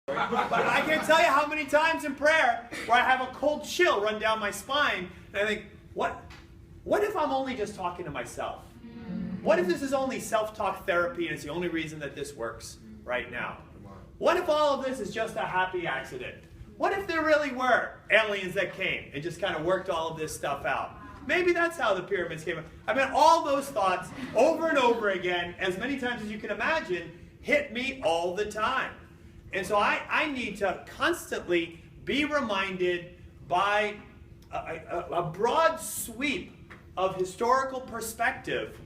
But I can't tell you how many times in prayer where I have a cold chill run down my spine, and I think, what if I'm only just talking to myself? What if this is only self-talk therapy and it's the only reason that this works right now? What if all of this is just a happy accident? What if there really were aliens that came and just kind of worked all of this stuff out? Maybe that's how the pyramids came up. I mean, all those thoughts over and over again, as many times as you can imagine, hit me all the time. And so I need to constantly be reminded by a broad sweep of historical perspective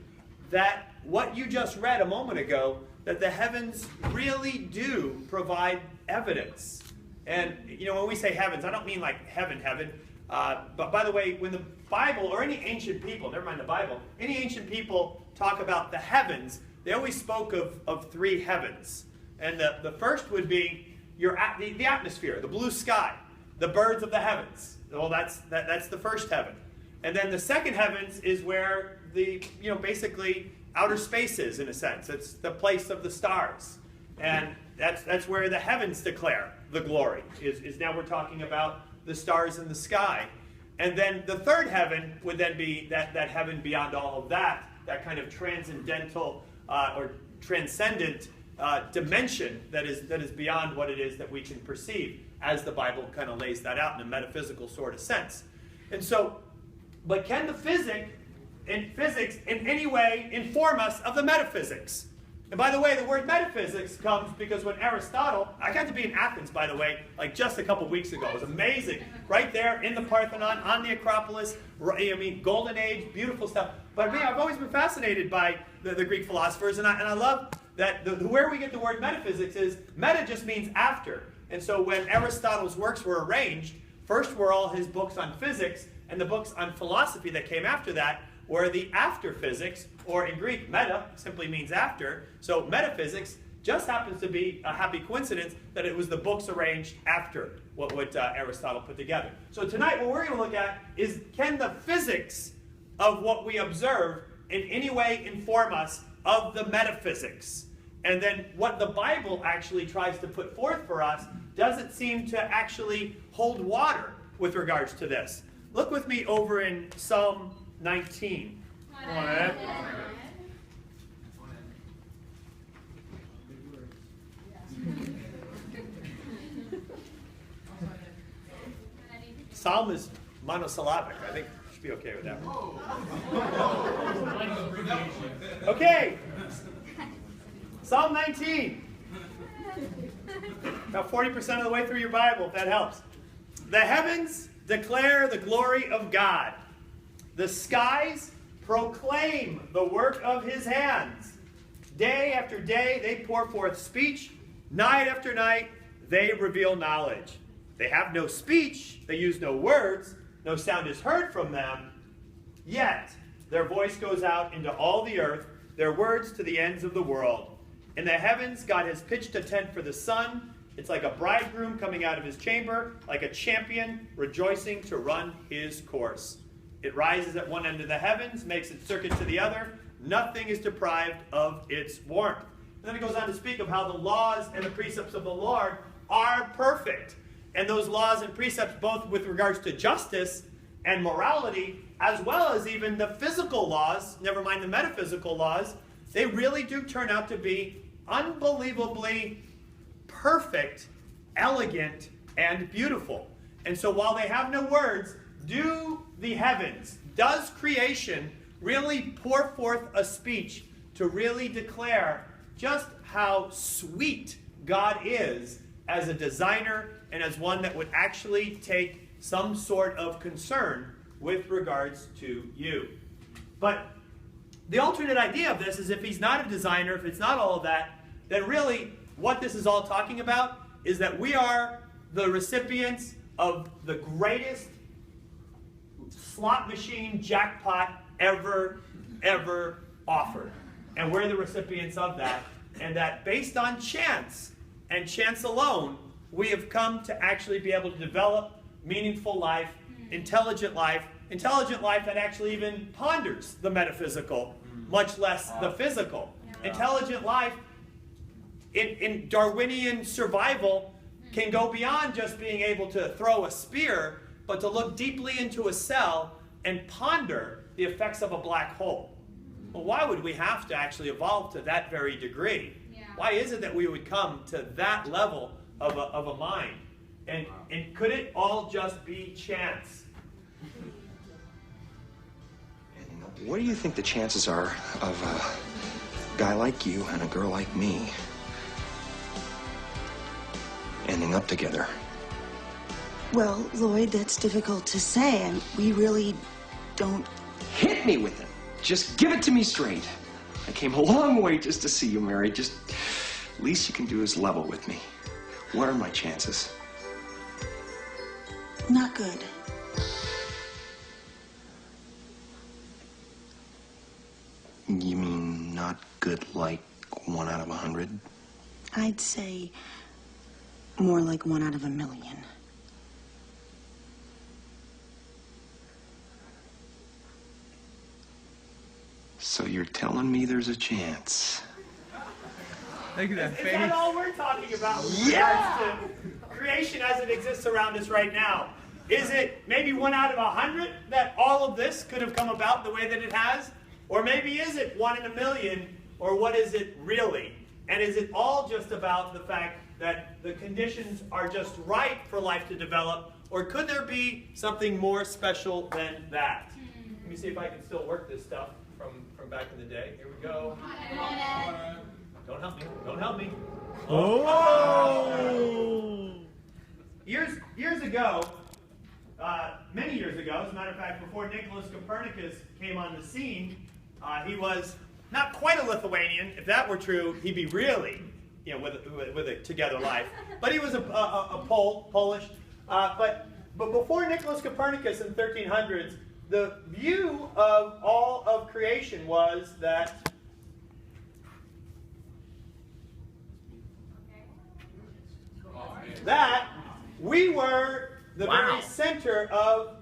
that what you just read a moment ago, that the heavens really do provide evidence. And, you know, when we say heavens, I don't mean like heaven. But by the way, when the Bible, or any ancient people, never mind the Bible, any ancient people talk about the heavens, they always spoke of three heavens. And the first would be the atmosphere, the blue sky, the birds of the heavens. Well, that's the first heaven. And then the second heavens is where basically outer space is, in a sense. It's the place of the stars. And that's where the heavens declare the glory, is now we're talking about the stars in the sky. And then the third heaven would then be that heaven beyond all of that kind of transcendental or transcendent dimension that is beyond what it is that we can perceive, as the Bible kind of lays that out in a metaphysical sort of sense. And so, but can the physics in any way inform us of the metaphysics? And by the way, the word metaphysics comes because when Aristotle, I got to be in Athens, by the way, like just a couple weeks ago. It was amazing. Right there in the Parthenon, on the Acropolis, Golden Age, beautiful stuff. But me, I've always been fascinated by the Greek philosophers, and I love that where we get the word metaphysics is, meta just means after. And so when Aristotle's works were arranged, first were all his books on physics, and the books on philosophy that came after that were the after physics, or in Greek, meta simply means after. So metaphysics just happens to be a happy coincidence that it was the books arranged after what Aristotle put together. So tonight what we're going to look at is, can the physics of what we observe in any way inform us of the metaphysics? And then what the Bible actually tries to put forth for us, does it seem to actually hold water with regards to this? Look with me over in Psalm 19. All right. Psalm is monosyllabic. I think you should be okay with that one. Okay. Psalm 19. About 40% of the way through your Bible, if that helps. The heavens declare the glory of God. The skies proclaim the work of his hands. Day after day they pour forth speech. Night after night they reveal knowledge. They have no speech. They use no words. No sound is heard from them. Yet their voice goes out into all the earth, their words to the ends of the world. In the heavens God has pitched a tent for the sun. It's like a bridegroom coming out of his chamber, like a champion rejoicing to run his course. It rises at one end of the heavens, makes its circuit to the other. Nothing is deprived of its warmth. And then it goes on to speak of how the laws and the precepts of the Lord are perfect. And those laws and precepts, both with regards to justice and morality, as well as even the physical laws, never mind the metaphysical laws, they really do turn out to be unbelievably perfect, elegant, and beautiful. And so while they have no words, does creation really pour forth a speech to really declare just how sweet God is as a designer and as one that would actually take some sort of concern with regards to you? But the alternate idea of this is, if he's not a designer, if it's not all of that, then really what this is all talking about is that we are the recipients of the greatest slot machine jackpot ever offered. And we're the recipients of that. And that based on chance, and chance alone, we have come to actually be able to develop meaningful life, intelligent life that actually even ponders the metaphysical, much less the physical. Intelligent life in Darwinian survival can go beyond just being able to throw a spear, but to look deeply into a cell and ponder the effects of a black hole. Well, why would we have to actually evolve to that very degree? Yeah. Why is it that we would come to that level of a mind? And could it all just be chance? What do you think the chances are of a guy like you and a girl like me ending up together? Well, Lloyd, that's difficult to say, and we really don't... Hit me with it. Just give it to me straight. I came a long way just to see you married. Just, least you can do is level with me. What are my chances? Not good. You mean not good like 1 out of 100? I'd say more like 1 out of 1,000,000. So you're telling me there's a chance? Look at that face. Is that all we're talking about with regards to creation as it exists around us right now? Is it maybe 1 out of 100 that all of this could have come about the way that it has? Or maybe is it 1 in 1,000,000, or what is it really? And is it all just about the fact that the conditions are just right for life to develop, or could there be something more special than that? Let me see if I can still work this stuff from back in the day. Here we go. Don't help me. Don't help me. Oh! Years ago, many years ago, as a matter of fact, before Nicholas Copernicus came on the scene, he was not quite a Lithuanian. If that were true, he'd be really, with a together life. But he was a Polish. But before Nicholas Copernicus in the 1300s, the view of all of creation was that we were the very center of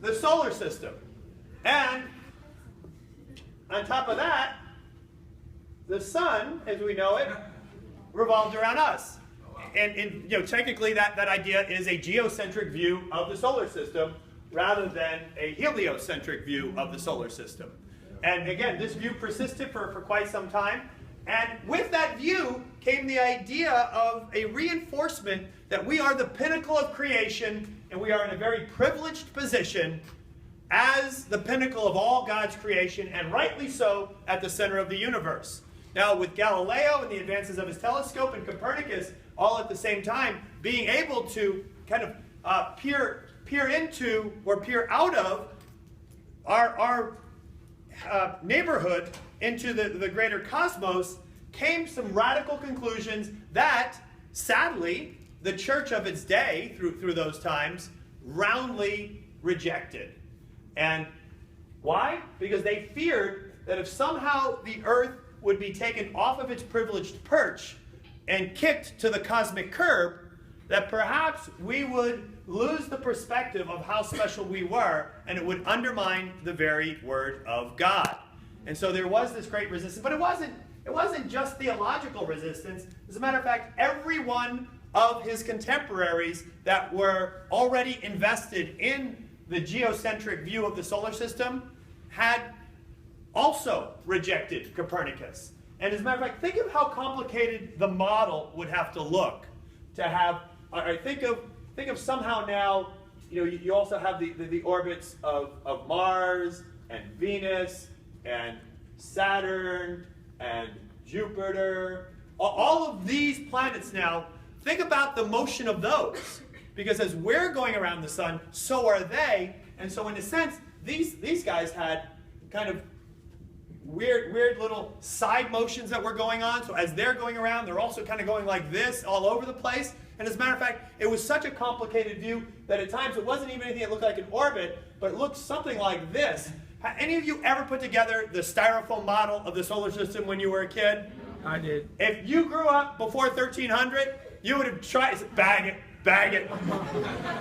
the solar system. And on top of that, the sun, as we know it, revolved around us. And technically that idea is a geocentric view of the solar system rather than a heliocentric view of the solar system. And again, this view persisted for quite some time. And with that view came the idea of a reinforcement that we are the pinnacle of creation and we are in a very privileged position as the pinnacle of all God's creation, and rightly so at the center of the universe. Now, with Galileo and the advances of his telescope and Copernicus all at the same time, being able to kind of peer into or peer out of our neighborhood into the greater cosmos, came some radical conclusions that, sadly, the church of its day, through those times, roundly rejected. And why? Because they feared that if somehow the earth would be taken off of its privileged perch and kicked to the cosmic curb, that perhaps we would lose the perspective of how special we were, and it would undermine the very word of God. And so there was this great resistance, but it wasn't just theological resistance. As a matter of fact, every one of his contemporaries that were already invested in the geocentric view of the solar system had also rejected Copernicus. And as a matter of fact, think of how complicated the model would have to look to have. Think of somehow now, you also have the orbits of Mars and Venus and Saturn and Jupiter. All of these planets now, think about the motion of those. Because as we're going around the sun, so are they. And so in a sense, these guys had kind of weird little side motions that were going on. So as they're going around, they're also kind of going like this all over the place. And as a matter of fact, it was such a complicated view that at times it wasn't even anything that looked like an orbit, but it looked something like this. Have any of you ever put together the styrofoam model of the solar system when you were a kid? I did. If you grew up before 1300, you would have tried to bag it.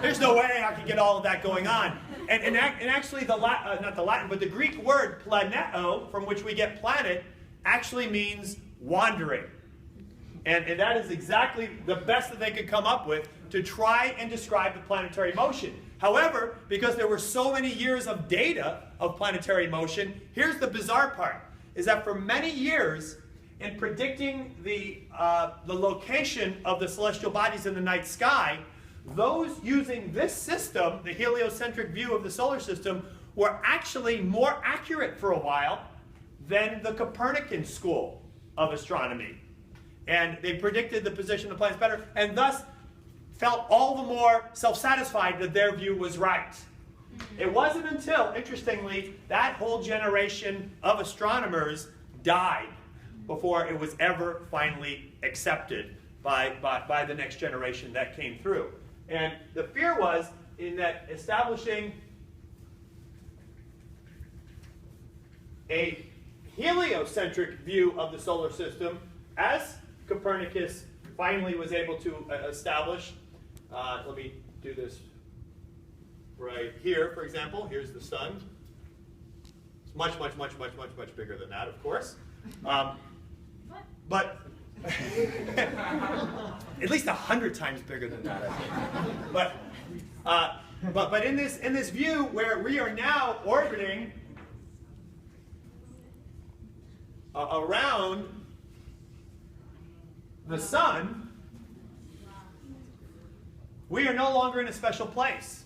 There's no way I could get all of that going on. And actually, not the Latin, but the Greek word planeo, from which we get planet, actually means wandering. And that is exactly the best that they could come up with to try and describe the planetary motion. However, because there were so many years of data of planetary motion, here's the bizarre part, is that for many years, in predicting the location of the celestial bodies in the night sky, those using this system, the heliocentric view of the solar system, were actually more accurate for a while than the Copernican school of astronomy. And they predicted the position of planets better, and thus felt all the more self-satisfied that their view was right. It wasn't until, interestingly, that whole generation of astronomers died before it was ever finally accepted by the next generation that came through. And the fear was in that establishing a heliocentric view of the solar system, as Copernicus finally was able to establish. Let me do this right here, for example. Here's the sun. It's much, much, much, much, much, much bigger than that, of course. But at least 100 times bigger than that, I think. But in this view where we are now orbiting around the sun, we are no longer in a special place.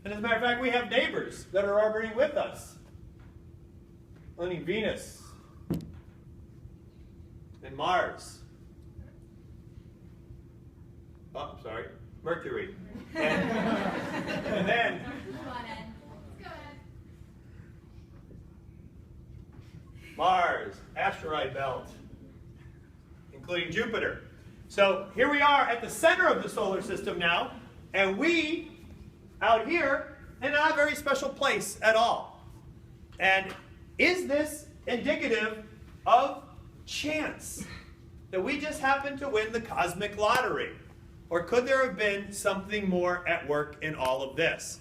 And as a matter of fact, we have neighbors that are orbiting with us, including Venus and Mars. Oh, I'm sorry, Mercury. And then Mars, asteroid belt, including Jupiter. So here we are at the center of the solar system now, and we, out here, in not a very special place at all. And is this indicative of chance? That we just happened to win the cosmic lottery? Or could there have been something more at work in all of this?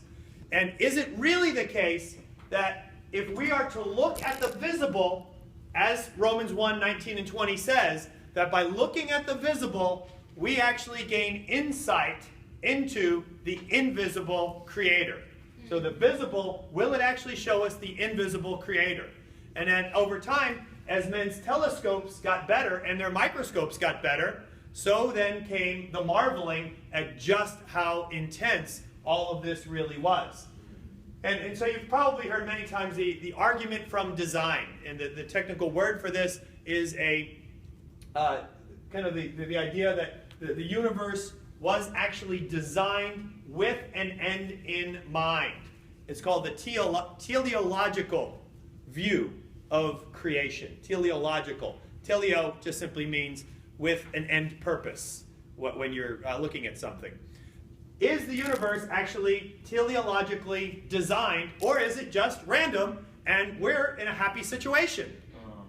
And is it really the case that if we are to look at the visible, as Romans 1:19 and 20 says, that by looking at the visible, we actually gain insight into the invisible Creator. So the visible, will it actually show us the invisible Creator? And then over time, as men's telescopes got better and their microscopes got better, so then came the marveling at just how intense all of this really was. And so you've probably heard many times the argument from design. And the technical word for this is a kind of the idea that the universe was actually designed with an end in mind. It's called the teleological view of creation. Teleological. Teleo just simply means with an end purpose when you're looking at something. Is the universe actually teleologically designed, or is it just random and we're in a happy situation?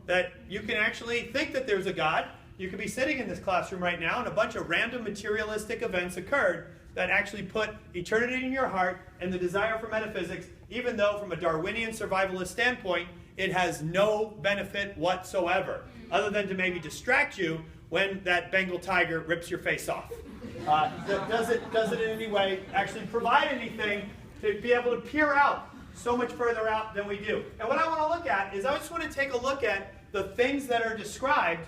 That you can actually think that there's a God. You could be sitting in this classroom right now and a bunch of random materialistic events occurred that actually put eternity in your heart and the desire for metaphysics, even though from a Darwinian survivalist standpoint, it has no benefit whatsoever, other than to maybe distract you when that Bengal tiger rips your face off. Does it in any way actually provide anything to be able to peer out so much further out than we do? And what I want to look at is I just want to take a look at the things that are described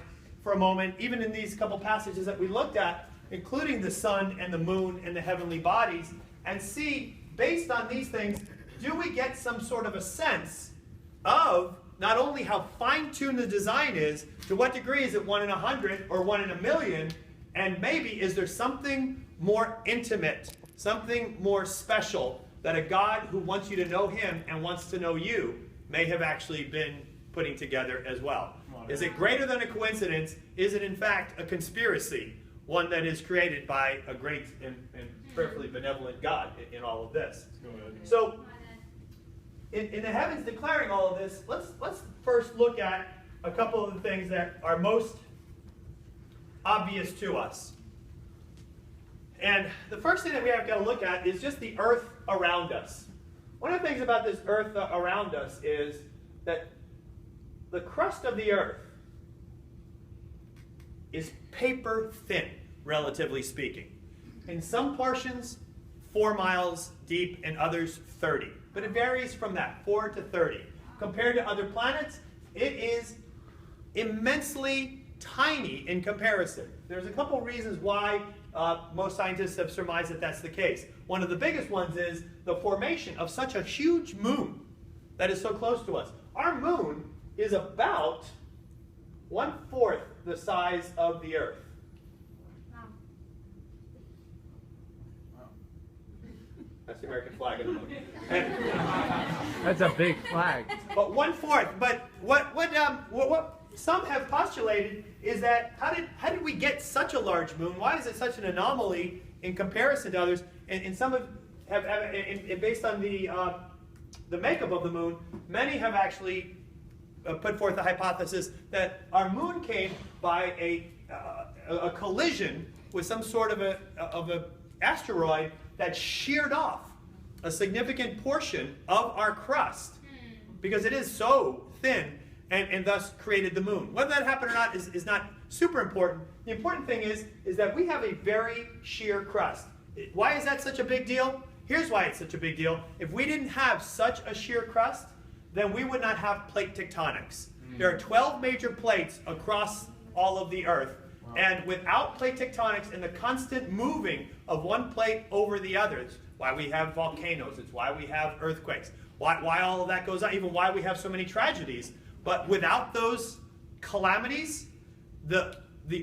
for a moment, even in these couple passages that we looked at, including the sun and the moon and the heavenly bodies, and see, based on these things, do we get some sort of a sense of not only how fine-tuned the design is, to what degree is it 1 in 100 or 1 in a million, and maybe is there something more intimate, something more special that a God who wants you to know him and wants to know you may have actually been putting together as well. Is it greater than a coincidence? Is it in fact a conspiracy, one that is created by a great and prayerfully benevolent God in all of this? So, in the heavens declaring all of this, let's first look at a couple of the things that are most obvious to us. And the first thing that we have got to look at is just the earth around us. One of the things about this earth around us is that the crust of the earth is paper thin, relatively speaking. In some portions, 4 miles deep, and others 30. But it varies from that, 4 to 30. Compared to other planets, it is immensely tiny in comparison. There's a couple reasons why most scientists have surmised that that's the case. One of the biggest ones is the formation of such a huge moon that is so close to us. Our moon is about 1/4 the size of the Earth. That's the American flag of the moon. That's a big flag. But 1/4. But what some have postulated is that how did we get such a large moon? Why is it such an anomaly in comparison to others? And some have based on the makeup of the moon, many have actually put forth the hypothesis that our moon came by a collision with some sort of a asteroid that sheared off a significant portion of our crust because it is so thin and thus created the moon. Whether that happened or not is not super important. The important thing is that we have a very sheer crust. Why is that such a big deal? Here's why it's such a big deal. If we didn't have such a sheer crust, then we would not have plate tectonics. There are 12 major plates across all of the Earth. Wow. And without plate tectonics and the constant moving of one plate over the other, it's why we have volcanoes, it's why we have earthquakes, why all of that goes on, even why we have so many tragedies. But without those calamities, the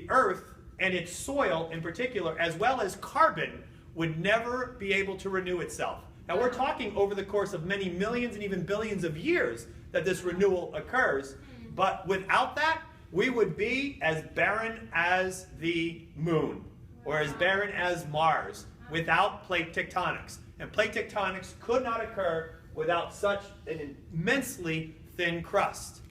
Earth and its soil in particular, as well as carbon, would never be able to renew itself. Now we're talking over the course of many millions and even billions of years that this renewal occurs, but without that, we would be as barren as the moon, or as barren as Mars, without plate tectonics. And plate tectonics could not occur without such an immensely thin crust.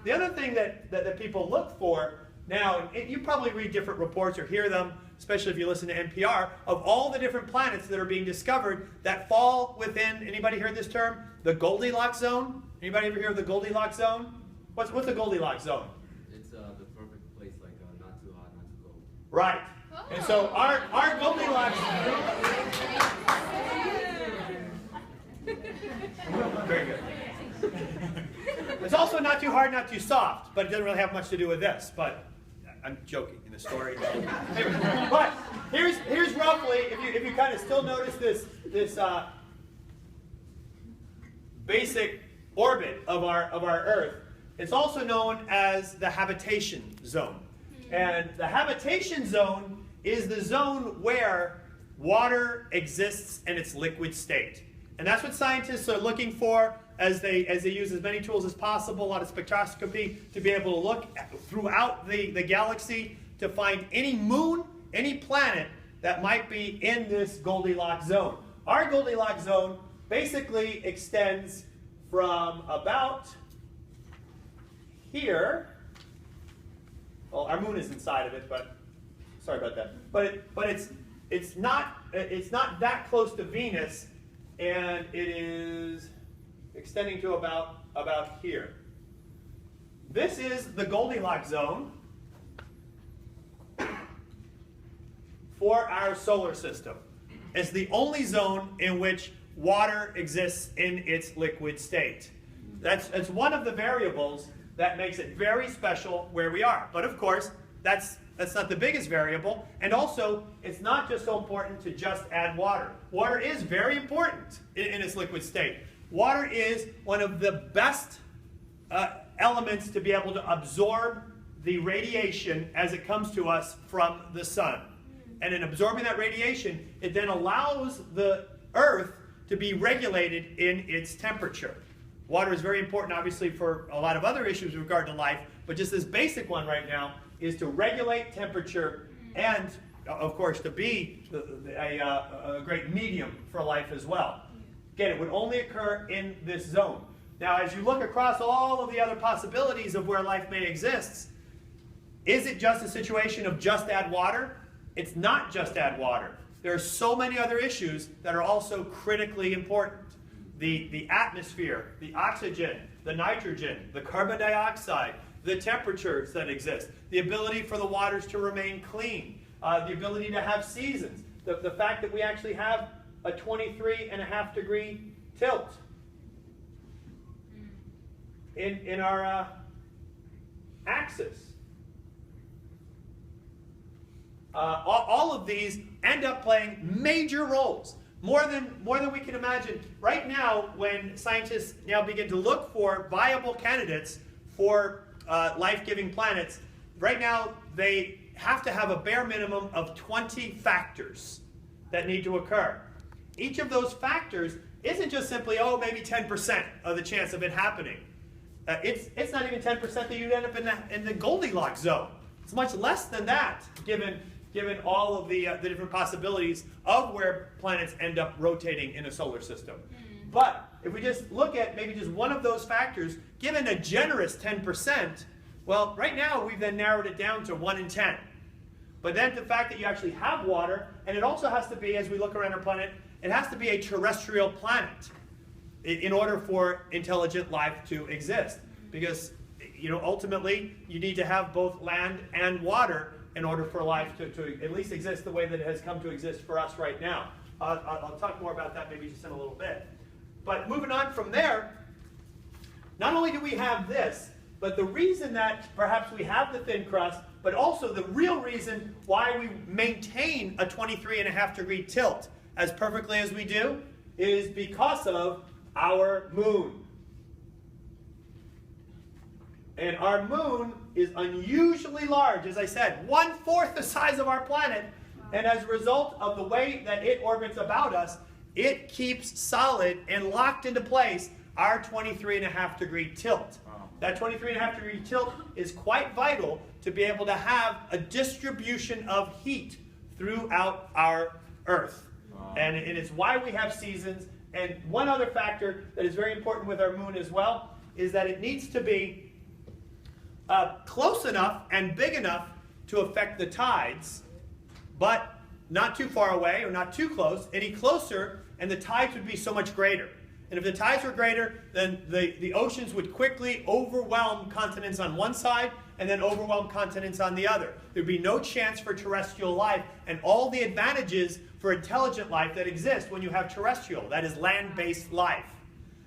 The other thing that people look for now, and you probably read different reports or hear them, especially if you listen to NPR, of all the different planets that are being discovered that fall within, anybody heard this term? The Goldilocks zone? Anybody ever hear of the Goldilocks zone? What's the Goldilocks zone? It's the perfect place, like not too hot, not too cold. Right. And so our Goldilocks... Very good. It's also not too hard, not too soft, but it doesn't really have much to do with this. But I'm joking in the story. But here's roughly, if you kind of still notice this basic orbit of our Earth, it's also known as the habitation zone. And the habitation zone is the zone where water exists in its liquid state. And that's what scientists are looking for as they use as many tools as possible, a lot of spectroscopy, to be able to look throughout the galaxy to find any moon, any planet that might be in this Goldilocks zone. Our Goldilocks zone basically extends from about here. Well, our moon is inside of it, but sorry about that. But it's not that close to Venus, and it is extending to about here. This is the Goldilocks zone for our solar system. It's the only zone in which water exists in its liquid state. That's one of the variables that makes it very special where we are. But of course, that's not the biggest variable. And also, it's not just so important to just add water. Water is very important in its liquid state. Water is one of the best elements to be able to absorb the radiation as it comes to us from the sun. And in absorbing that radiation, it then allows the Earth to be regulated in its temperature. Water is very important, obviously, for a lot of other issues with regard to life, but just this basic one right now is to regulate temperature and, of course, to be a great medium for life as well. Again, it would only occur in this zone. Now, as you look across all of the other possibilities of where life may exist, is it just a situation of just add water? It's not just add water. There are so many other issues that are also critically important. The atmosphere, the oxygen, the nitrogen, the carbon dioxide, the temperatures that exist, the ability for the waters to remain clean, the ability to have seasons, the fact that we actually have a 23.5 degree tilt in our axis. All of these end up playing major roles, more than we can imagine. Right now, when scientists now begin to look for viable candidates for life-giving planets, right now they have to have a bare minimum of 20 factors that need to occur. Each of those factors isn't just simply, oh, maybe 10% of the chance of it happening. It's not even 10% that you'd end up in the Goldilocks zone. It's much less than that, given all of the different possibilities of where planets end up rotating in a solar system. But if we just look at maybe just one of those factors, given a generous 10%, well, right now we've then narrowed it down to 1 in 10. But then the fact that you actually have water, and it also has to be, as we look around our planet, it has to be a terrestrial planet in order for intelligent life to exist. Because, ultimately, you need to have both land and water in order for life to at least exist the way that it has come to exist for us right now. I'll talk more about that maybe just in a little bit. But moving on from there, not only do we have this, but the reason that perhaps we have the thin crust, but also the real reason why we maintain a 23.5 degree tilt as perfectly as we do is because of our moon. And our moon is unusually large, as I said, 1/4 the size of our planet. And as a result of the way that it orbits about us, it keeps solid and locked into place our 23.5 degree tilt. That 23.5 degree tilt is quite vital to be able to have a distribution of heat throughout our Earth. And it's why we have seasons. And one other factor that is very important with our moon as well is that it needs to be close enough and big enough to affect the tides, but not too far away or not too close. Any closer and the tides would be so much greater. And if the tides were greater, then the oceans would quickly overwhelm continents on one side and then overwhelm continents on the other. There'd be no chance for terrestrial life and all the advantages for intelligent life that exist when you have terrestrial, that is land-based life.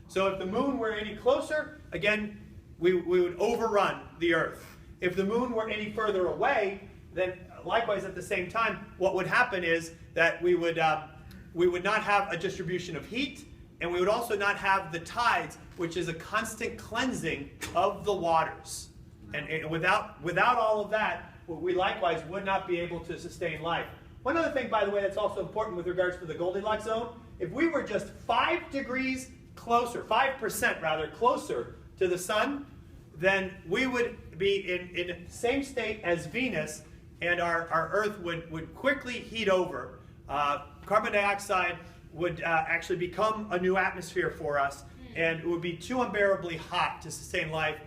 So if the moon were any closer, again, we would overrun the Earth. If the moon were any further away, then likewise at the same time, what would happen is that we would not have a distribution of heat, and we would also not have the tides, which is a constant cleansing of the waters. And without all of that, we likewise would not be able to sustain life. One other thing, by the way, that's also important with regards to the Goldilocks zone, if we were just 5 degrees closer, 5% rather, closer to the sun, then we would be in the same state as Venus, and our Earth would quickly heat over. Carbon dioxide would actually become a new atmosphere for us, and it would be too unbearably hot to sustain life.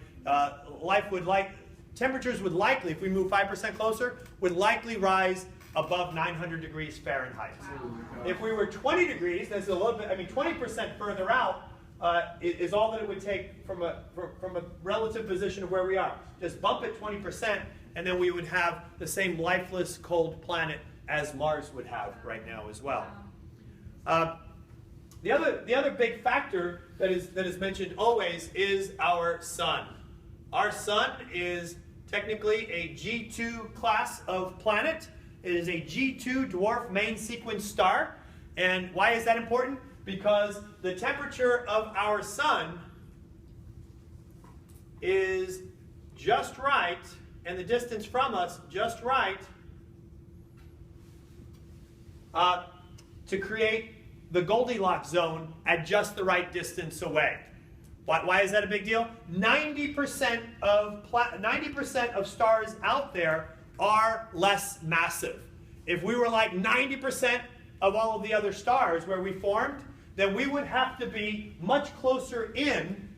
Temperatures would likely, if we move 5% closer, would likely rise above 900 degrees Fahrenheit. If we were 20 degrees, that's a little bit, 20% further out is all that it would take from a relative position of where we are. Just bump it 20%, and then we would have the same lifeless, cold planet as Mars would have right now as well. The other big factor that is mentioned always is our sun. Our sun is technically a G2 class of planet. It is a G2 dwarf main sequence star. And why is that important? Because the temperature of our sun is just right, and the distance from us just right, to create the Goldilocks zone at just the right distance away. Why is that a big deal? 90% of stars out there are less massive. If we were like 90% of all of the other stars where we formed, then we would have to be much closer in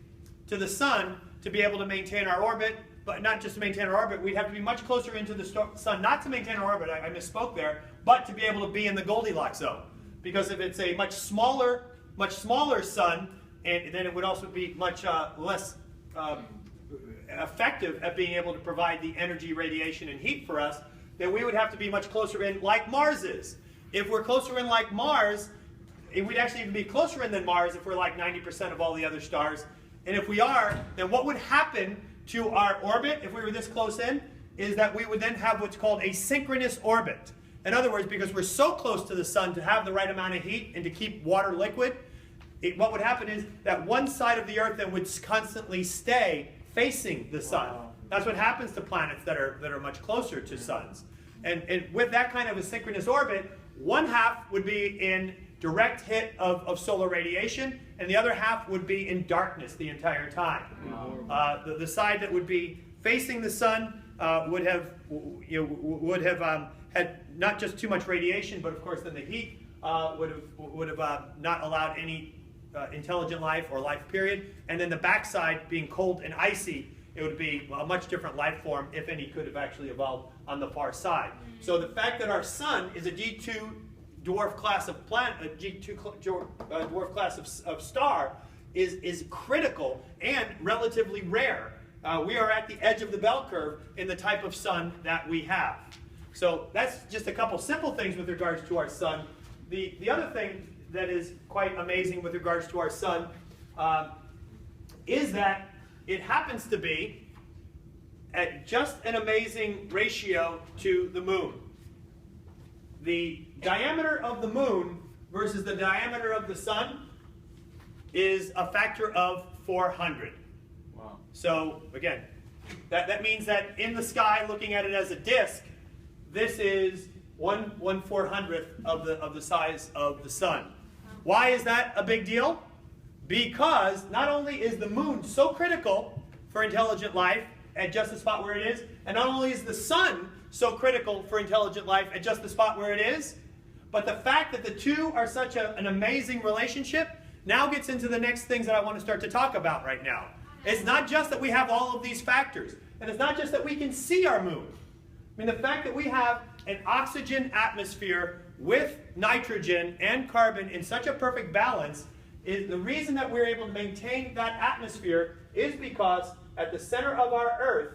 to the sun to be able to maintain our orbit. But not just to maintain our orbit, we'd have to be much closer into the sun, not to maintain our orbit, I misspoke there, but to be able to be in the Goldilocks zone. Because if it's a much smaller sun, and then it would also be much less effective at being able to provide the energy, radiation, and heat for us, then we would have to be much closer in like Mars is. If we're closer in like Mars, we'd actually even be closer in than Mars if we're like 90% of all the other stars. And if we are, then what would happen to our orbit if we were this close in is that we would then have what's called a synchronous orbit. In other words, because we're so close to the sun to have the right amount of heat and to keep water liquid, what would happen is that one side of the Earth then would constantly stay facing the sun. Wow. That's what happens to planets that are much closer to suns. And with that kind of a synchronous orbit, one half would be in direct hit of solar radiation, and the other half would be in darkness the entire time. Wow. The side that would be facing the sun would have had not just too much radiation, but of course then the heat would have not allowed any intelligent life or life period. And then the backside being cold and icy, it would be a much different life form, if any could have actually evolved on the far side. So the fact that our sun is a G2 dwarf class of planet, a G2 dwarf class of star is critical and relatively rare. We are at the edge of the bell curve in the type of sun that we have. So that's just a couple simple things with regards to our sun. The other thing that is quite amazing with regards to our sun is that it happens to be at just an amazing ratio to the moon. The diameter of the moon versus the diameter of the sun is a factor of 400. Wow. So again, that means that in the sky, looking at it as a disk, this is 1/400th of the size of the sun. Why is that a big deal? Because not only is the moon so critical for intelligent life at just the spot where it is, and not only is the sun so critical for intelligent life at just the spot where it is, but the fact that the two are such an amazing relationship now gets into the next things that I want to start to talk about right now. It's not just that we have all of these factors, and it's not just that we can see our moon. I mean, the fact that we have an oxygen atmosphere with nitrogen and carbon in such a perfect balance is the reason that we're able to maintain that atmosphere is because at the center of our Earth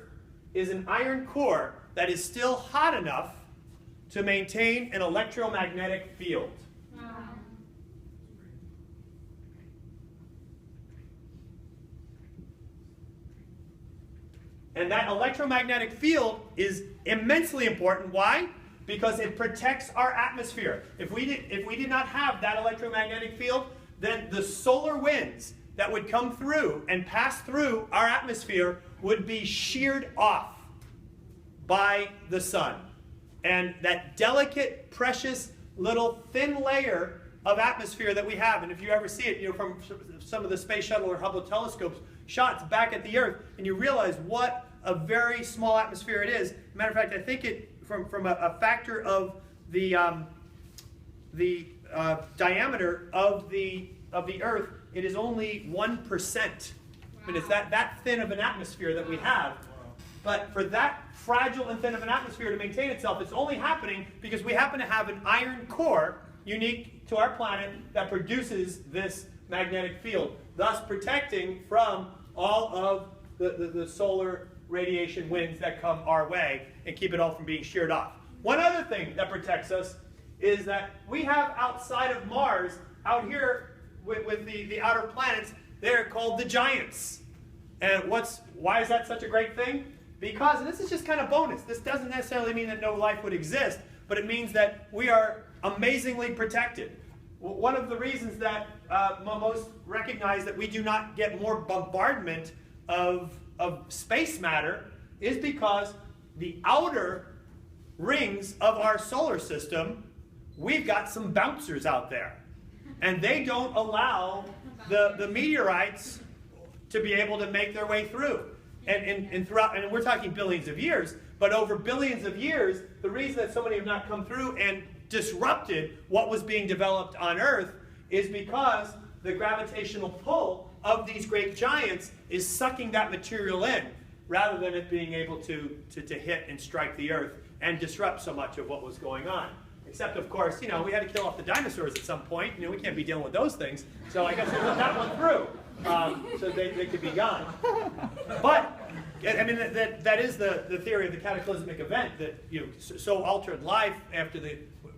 is an iron core that is still hot enough to maintain an electromagnetic field. And that electromagnetic field is immensely important. Why? Because it protects our atmosphere. If we did not have that electromagnetic field, then the solar winds that would come through and pass through our atmosphere would be sheared off by the sun. And that delicate, precious, little thin layer of atmosphere that we have, and if you ever see it, from some of the Space Shuttle or Hubble telescopes shots back at the Earth, and you realize what a very small atmosphere it is. Matter of fact, I think it from a factor of the diameter of the Earth, it is only 1%. I mean, it's that thin of an atmosphere that we have. But for that fragile and thin of an atmosphere to maintain itself, it's only happening because we happen to have an iron core unique to our planet that produces this magnetic field, thus protecting from all of the solar radiation winds that come our way and keep it all from being sheared off. One other thing that protects us is that we have outside of Mars, out here with the outer planets, they're called the giants. And why is that such a great thing? Because, and this is just kind of bonus, this doesn't necessarily mean that no life would exist, but it means that we are amazingly protected. One of the reasons that most recognize that we do not get more bombardment of space matter is because the outer rings of our solar system, we've got some bouncers out there. And they don't allow the meteorites to be able to make their way through. And throughout, and we're talking billions of years, but over billions of years, the reason that so many have not come through and disrupted what was being developed on Earth is because the gravitational pull of these great giants is sucking that material in, rather than it being able to hit and strike the Earth and disrupt so much of what was going on. Except, of course, we had to kill off the dinosaurs at some point. We can't be dealing with those things. So I guess we let that one through. so they could be gone. But I mean that is the theory of the cataclysmic event that so altered life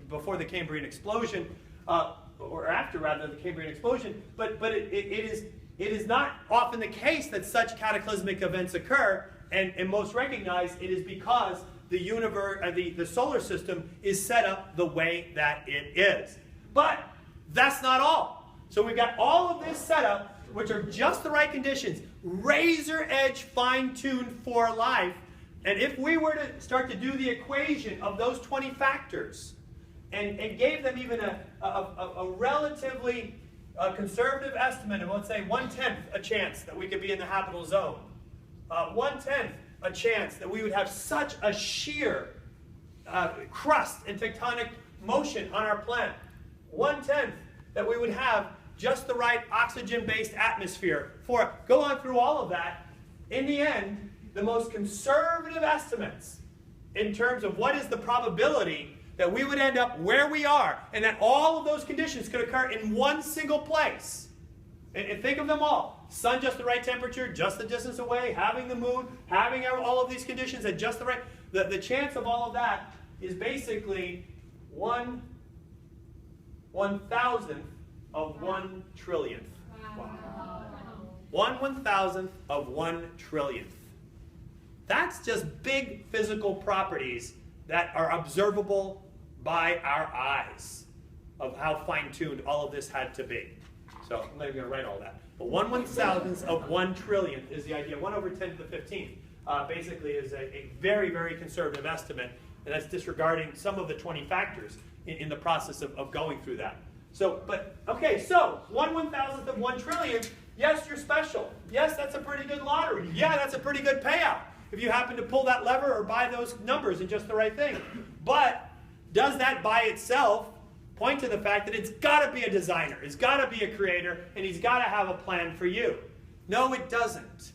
before the Cambrian explosion, or after rather the Cambrian explosion. But it is not often the case that such cataclysmic events occur, and most recognized it is because the universe, the solar system is set up the way that it is. But that's not all. So we've got all of this set up, which are just the right conditions, razor edge fine-tuned for life. And if we were to start to do the equation of those 20 factors and gave them even a relatively conservative estimate of, let's say, 1/10 a chance that we could be in the habitable zone, 1/10 a chance that we would have such a sheer crust and tectonic motion on our planet, 1/10 that we would have just the right oxygen-based atmosphere for it. Go on through all of that. In the end, the most conservative estimates in terms of what is the probability that we would end up where we are, and that all of those conditions could occur in one single place. And think of them all. Sun just the right temperature, just the distance away, having the moon, having all of these conditions at just the right... The chance of all of that is basically 1/1000th of 1 trillionth. Wow. 1/1000th of 1 trillionth. That's just big physical properties that are observable by our eyes of how fine-tuned all of this had to be. So I'm not even going to write all that. But 1/1000th of 1 trillionth is the idea. 1/10⁻15 basically is a very, very conservative estimate, and that's disregarding some of the 20 factors in the process of going through that. So 1/1000th of 1 trillion, yes, you're special. Yes, that's a pretty good lottery. Yeah, that's a pretty good payout if you happen to pull that lever or buy those numbers in just the right thing. But does that by itself point to the fact that it's got to be a designer, it's got to be a creator, and he's got to have a plan for you? No, it doesn't.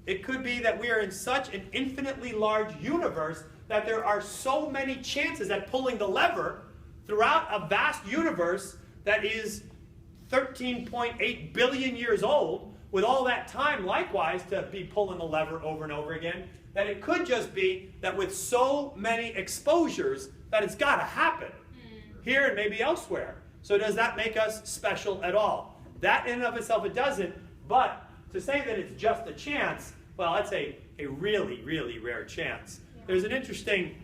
It could be that we are in such an infinitely large universe that there are so many chances at pulling the lever throughout a vast universe that is 13.8 billion years old, with all that time likewise to be pulling the lever over and over again, that it could just be that with so many exposures that it's got to happen here and maybe elsewhere. So does that make us special at all? That in and of itself it doesn't, but to say that it's just a chance, well, that's a really, really rare chance. There's an interesting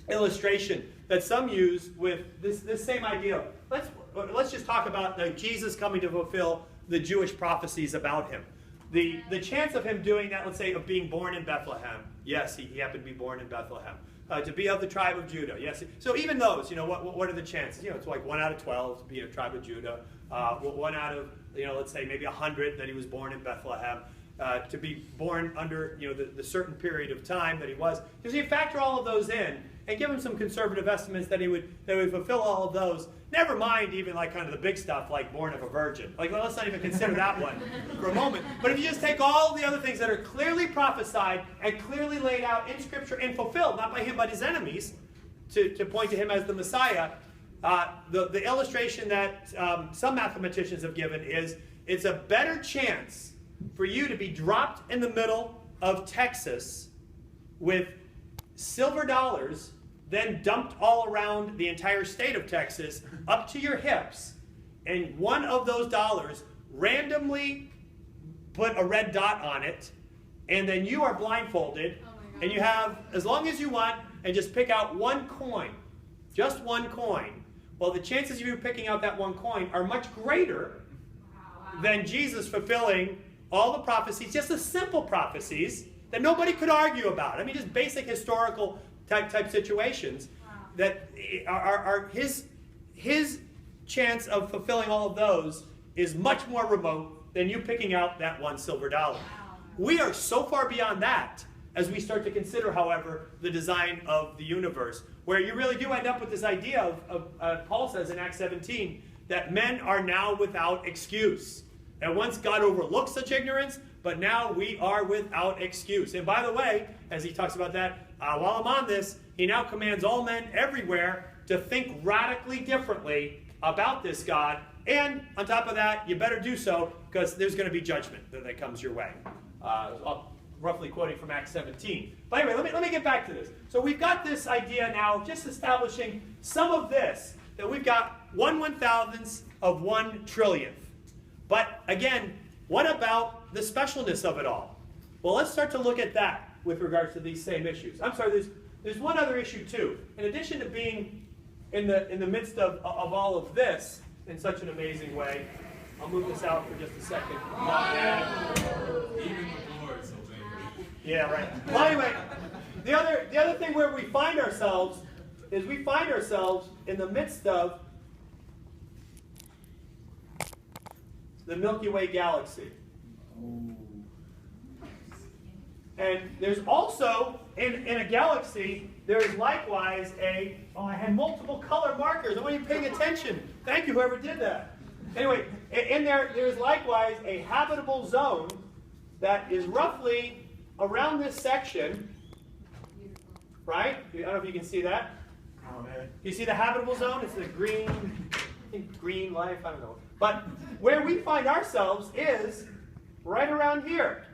illustration that some use with this same idea. Let's just talk about Jesus coming to fulfill the Jewish prophecies about him. The chance of him doing that, let's say, of being born in Bethlehem. Yes, he happened to be born in Bethlehem. To be of the tribe of Judah. Yes. So even those, what are the chances? It's like 1 out of 12 to be a tribe of Judah. 1 out of, let's say maybe 100 that he was born in Bethlehem. To be born under, the certain period of time that he was. Because you factor all of those in and give him some conservative estimates that he would fulfill all of those. Never mind even like kind of the big stuff like born of a virgin. Like, let's not even consider that one for a moment. But if you just take all the other things that are clearly prophesied and clearly laid out in Scripture and fulfilled, not by him but his enemies, to point to him as the Messiah, the illustration that some mathematicians have given is it's a better chance for you to be dropped in the middle of Texas with silver dollars, then dumped all around the entire state of Texas up to your hips, and one of those dollars randomly put a red dot on it, and then you are blindfolded, and you have as long as you want, and just pick out one coin, just one coin. Well, the chances of you picking out that one coin are much greater than Jesus fulfilling all the prophecies, just the simple prophecies that nobody could argue about. I mean, just basic historical type situations that are his chance of fulfilling all of those is much more remote than you picking out that one silver dollar. We are so far beyond that as we start to consider, however, the design of the universe, where you really do end up with this idea of Paul says in Acts 17, that men are now without excuse. And once God overlooked such ignorance, but now we are without excuse. And by the way, as he talks about that, while I'm on this, he now commands all men everywhere to think radically differently about this God. And on top of that, you better do so, because because there's going to be judgment that comes your way. Roughly quoting from Acts 17. But anyway, let me get back to this. So we've got this idea now, just establishing some of this, that we've got 1/1000th of 1 trillionth. But again, what about the specialness of it all? Well, let's start to look at that with regards to these same issues. I'm sorry, there's one other issue too. In addition to being in the midst of all of this in such an amazing way, I'll move this out for just a second. Yeah, right. Well, anyway, the other thing where we find ourselves is we find ourselves in the midst of the Milky Way galaxy. And there's also, in a galaxy, there is likewise I had multiple color markers. I wasn't even paying attention. Thank you, whoever did that. Anyway, in there's likewise a habitable zone that is roughly around this section, right? I don't know if you can see that. Oh, man. You see the habitable zone? It's the green, I think green life, I don't know. But where we find ourselves is right around here.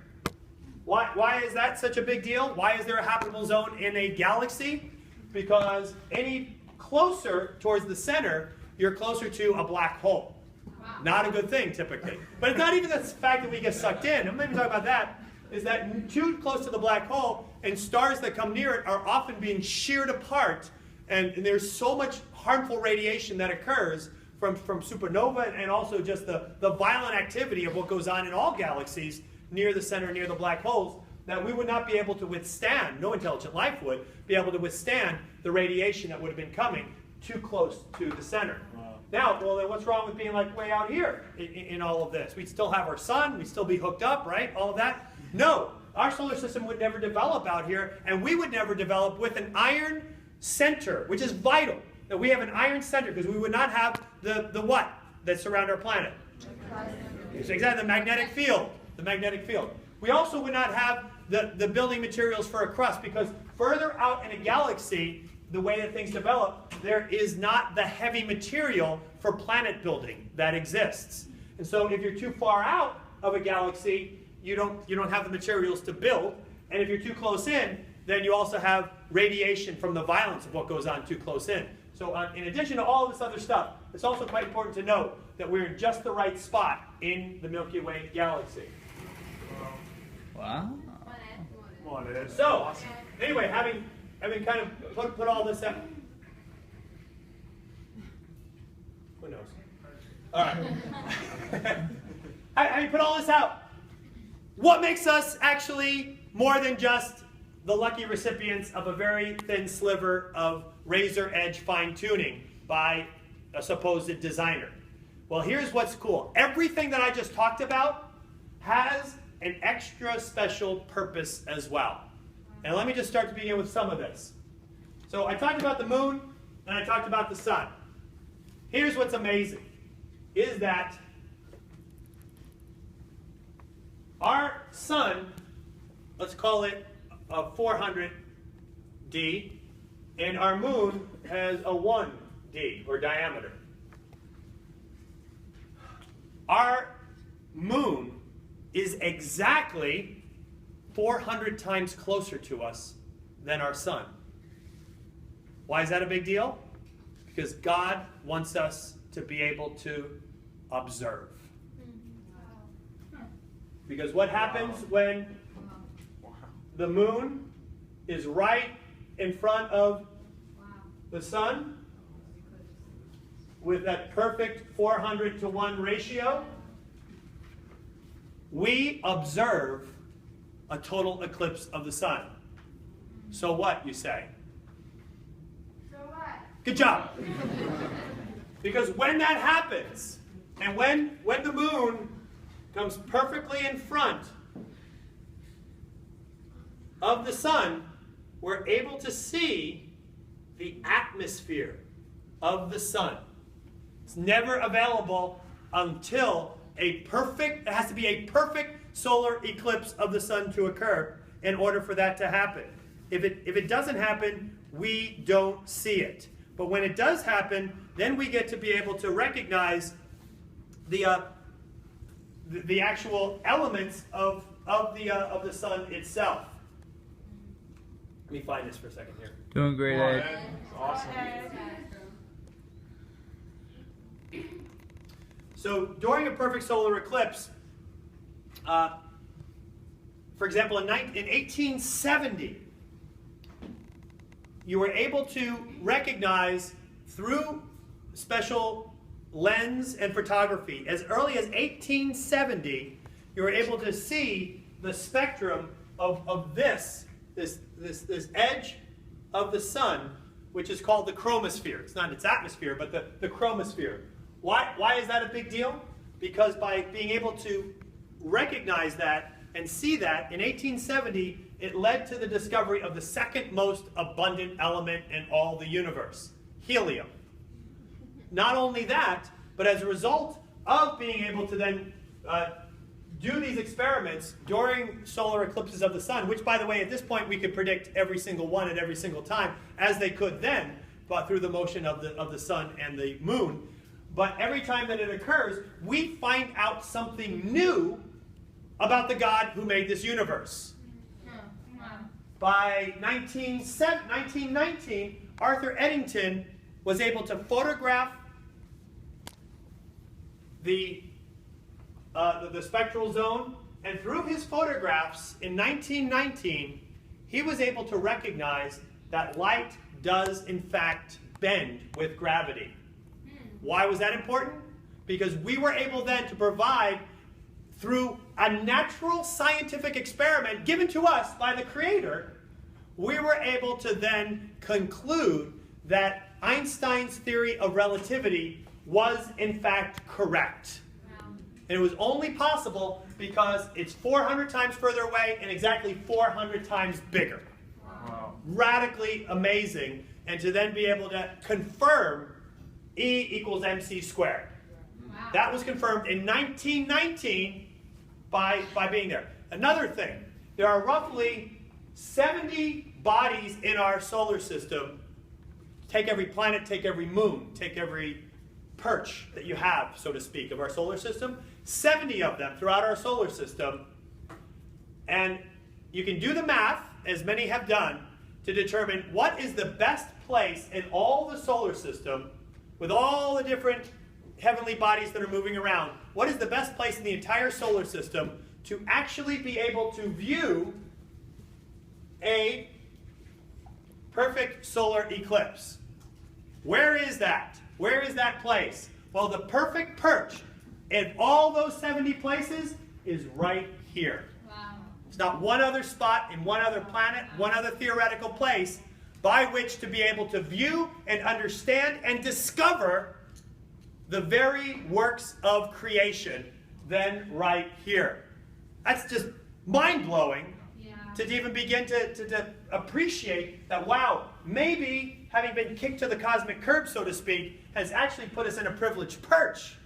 Why is that such a big deal? Why is there a habitable zone in a galaxy? Because any closer towards the center, you're closer to a black hole. Not a good thing, typically. But it's not even the fact that we get sucked in. I'm not even talking about that. Is that too close to the black hole, and stars that come near it are often being sheared apart, and there's so much harmful radiation that occurs from supernova and also just the violent activity of what goes on in all galaxies near the center, near the black holes, that we would not be able to withstand, no intelligent life would, be able to withstand the radiation that would have been coming too close to the center. Wow. Now, well, then what's wrong with being like way out here in all of this? We'd still have our sun, we'd still be hooked up, right? All of that. No, our solar system would never develop out here, and we would never develop with an iron center, which is vital, that we have an iron center, because we would not have the what that surround our planet? It's exactly the magnetic field. The magnetic field. We also would not have the building materials for a crust, because further out in a galaxy, the way that things develop, there is not the heavy material for planet building that exists. And so if you're too far out of a galaxy, you don't have the materials to build. And if you're too close in, then you also have radiation from the violence of what goes on too close in. So in addition to all this other stuff, it's also quite important to note that we're in just the right spot in the Milky Way galaxy. Wow. So, anyway, having kind of put all this out. Who knows? All right. Having put all this out, what makes us actually more than just the lucky recipients of a very thin sliver of razor edge fine tuning by a supposed designer? Well, here's what's cool. Everything that I just talked about has an extra special purpose as well. And let me just start to begin with some of this. So I talked about the moon, and I talked about the sun. Here's what's amazing, is that our sun, let's call it a 400D, and our moon has a 1D, or diameter. Our moon is exactly 400 times closer to us than our sun. Why is that a big deal? Because God wants us to be able to observe. Because what happens when the moon is right in front of the sun with that perfect 400-to-1 ratio? We observe a total eclipse of the sun. So what, you say? So what? Good job. Because when that happens, and when the moon comes perfectly in front of the sun, we're able to see the atmosphere of the sun. It's never available until it has to be a perfect solar eclipse of the sun to occur in order for that to happen. If it doesn't happen, we don't see it. But when it does happen, then we get to be able to recognize the the actual elements of the sun itself. Let me find this for a second here. Doing great, Ed. Awesome. So during a perfect solar eclipse, for example, in 1870, you were able to recognize through special lens and photography, as early as 1870, you were able to see the spectrum of this edge of the sun, which is called the chromosphere. It's not its atmosphere, but the chromosphere. Why is that a big deal? Because by being able to recognize that and see that, in 1870, it led to the discovery of the second most abundant element in all the universe, helium. Not only that, but as a result of being able to then do these experiments during solar eclipses of the sun, which, by the way, at this point we could predict every single one at every single time, as they could then, but through the motion of the sun and the moon. But every time that it occurs, we find out something new about the God who made this universe. By 1919, Arthur Eddington was able to photograph the spectral zone, and through his photographs in 1919, he was able to recognize that light does in fact bend with gravity. Why was that important? Because we were able then to provide, through a natural scientific experiment given to us by the Creator, we were able to then conclude that Einstein's theory of relativity was in fact correct. And it was only possible because it's 400 times further away and exactly 400 times bigger. Wow. Radically amazing. And to then be able to confirm E equals mc squared. Wow. That was confirmed in 1919 by being there. Another thing, there are roughly 70 bodies in our solar system. Take every planet, take every moon, take every perch that you have, so to speak, of our solar system. 70 of them throughout our solar system. And you can do the math, as many have done, to determine what is the best place in all the solar system, with all the different heavenly bodies that are moving around, what is the best place in the entire solar system to actually be able to view a perfect solar eclipse? Where is that? Where is that place? Well, the perfect perch in all those 70 places is right here. Wow. It's not one other spot in one other planet, one other theoretical place by which to be able to view and understand and discover the very works of creation than right here. That's just mind-blowing. To even begin to appreciate that, wow, maybe having been kicked to the cosmic curb, so to speak, has actually put us in a privileged perch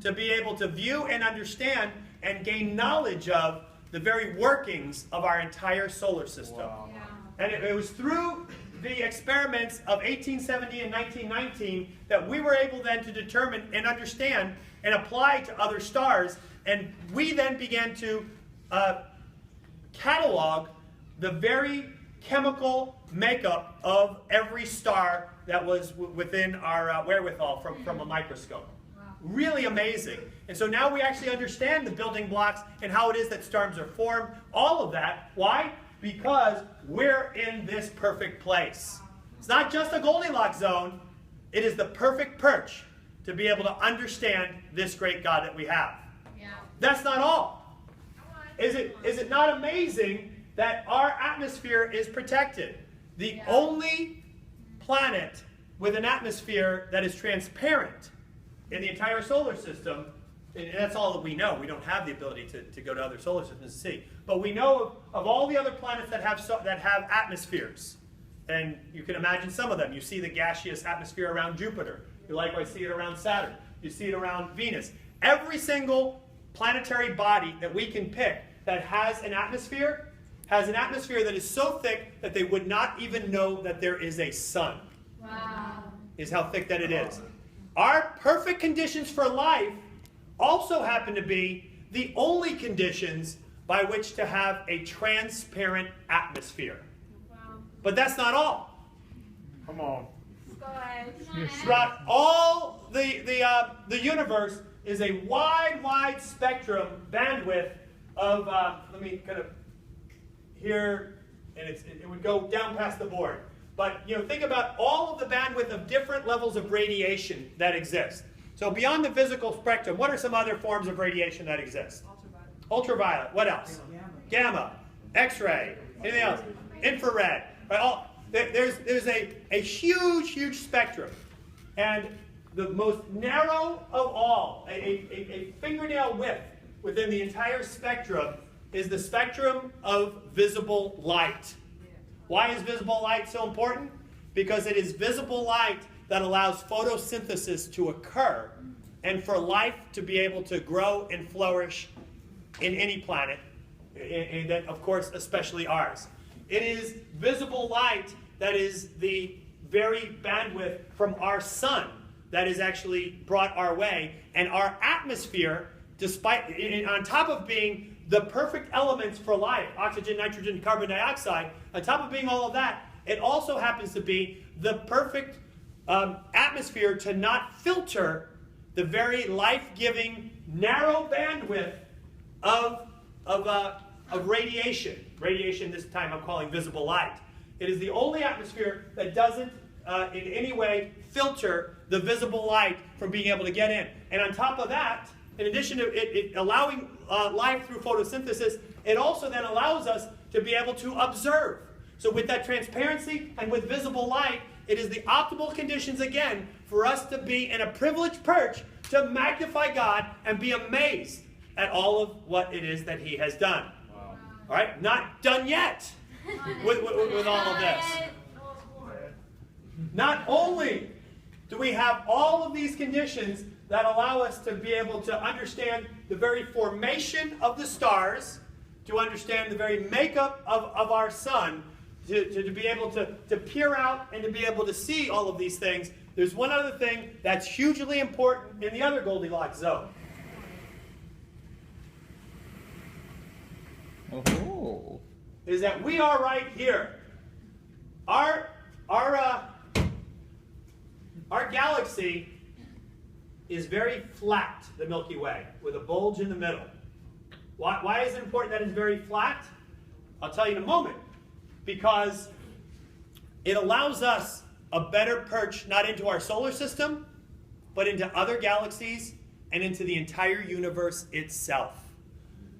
to be able to view and understand and gain knowledge of the very workings of our entire solar system. Wow. Yeah. And it was through the experiments of 1870 and 1919 that we were able then to determine and understand and apply to other stars, and we then began to catalog the very chemical makeup of every star that was within our wherewithal from a microscope. Wow. Really amazing. And so now we actually understand the building blocks and how it is that stars are formed, all of that. Why? Because we're in this perfect place. It's not just a Goldilocks zone, it is the perfect perch to be able to understand this great God that we have. Yeah. That's not all. Is it not amazing that our atmosphere is protected? The only planet with an atmosphere that is transparent in the entire solar system, and that's all that we know. We don't have the ability to go to other solar systems to see. But we know of all the other planets that have atmospheres. And you can imagine some of them. You see the gaseous atmosphere around Jupiter. You likewise see it around Saturn. You see it around Venus. Every single planetary body that we can pick that has an atmosphere that is so thick that they would not even know that there is a sun. Wow. Is how thick that it is. Our perfect conditions for life also happen to be the only conditions by which to have a transparent atmosphere. Wow. But that's not all. Come on. Go ahead. Throughout all the universe is a wide spectrum bandwidth of, let me kind of here, and it would go down past the board. But think about all of the bandwidth of different levels of radiation that exist. So beyond the physical spectrum, what are some other forms of radiation that exist? Ultraviolet. What else? Gamma. X-ray. Anything else? Infrared. Right? There's a huge spectrum. And the most narrow of all, a fingernail width within the entire spectrum, is the spectrum of visible light. Why is visible light so important? Because it is visible light that allows photosynthesis to occur and for life to be able to grow and flourish in any planet, and then, of course, especially ours. It is visible light that is the very bandwidth from our sun that is actually brought our way. And our atmosphere, on top of being the perfect elements for life, oxygen, nitrogen, carbon dioxide, on top of being all of that, it also happens to be the perfect atmosphere to not filter the very life-giving, narrow bandwidth of radiation. Radiation, this time I'm calling visible light. It is the only atmosphere that doesn't in any way filter the visible light from being able to get in. And on top of that, in addition to it allowing life through photosynthesis, it also then allows us to be able to observe. So with that transparency and with visible light, it is the optimal conditions again for us to be in a privileged perch to magnify God and be amazed at all of what it is that He has done. Wow. All right? Not done yet with all of this. Not only do we have all of these conditions that allow us to be able to understand the very formation of the stars, to understand the very makeup of our sun, to be able to peer out and to be able to see all of these things, there's one other thing that's hugely important in the other Goldilocks zone. Oh. Is that we are right here. Our galaxy is very flat, the Milky Way, with a bulge in the middle. Why is it important that it's very flat? I'll tell you in a moment. Because it allows us a better perch not into our solar system, but into other galaxies and into the entire universe itself.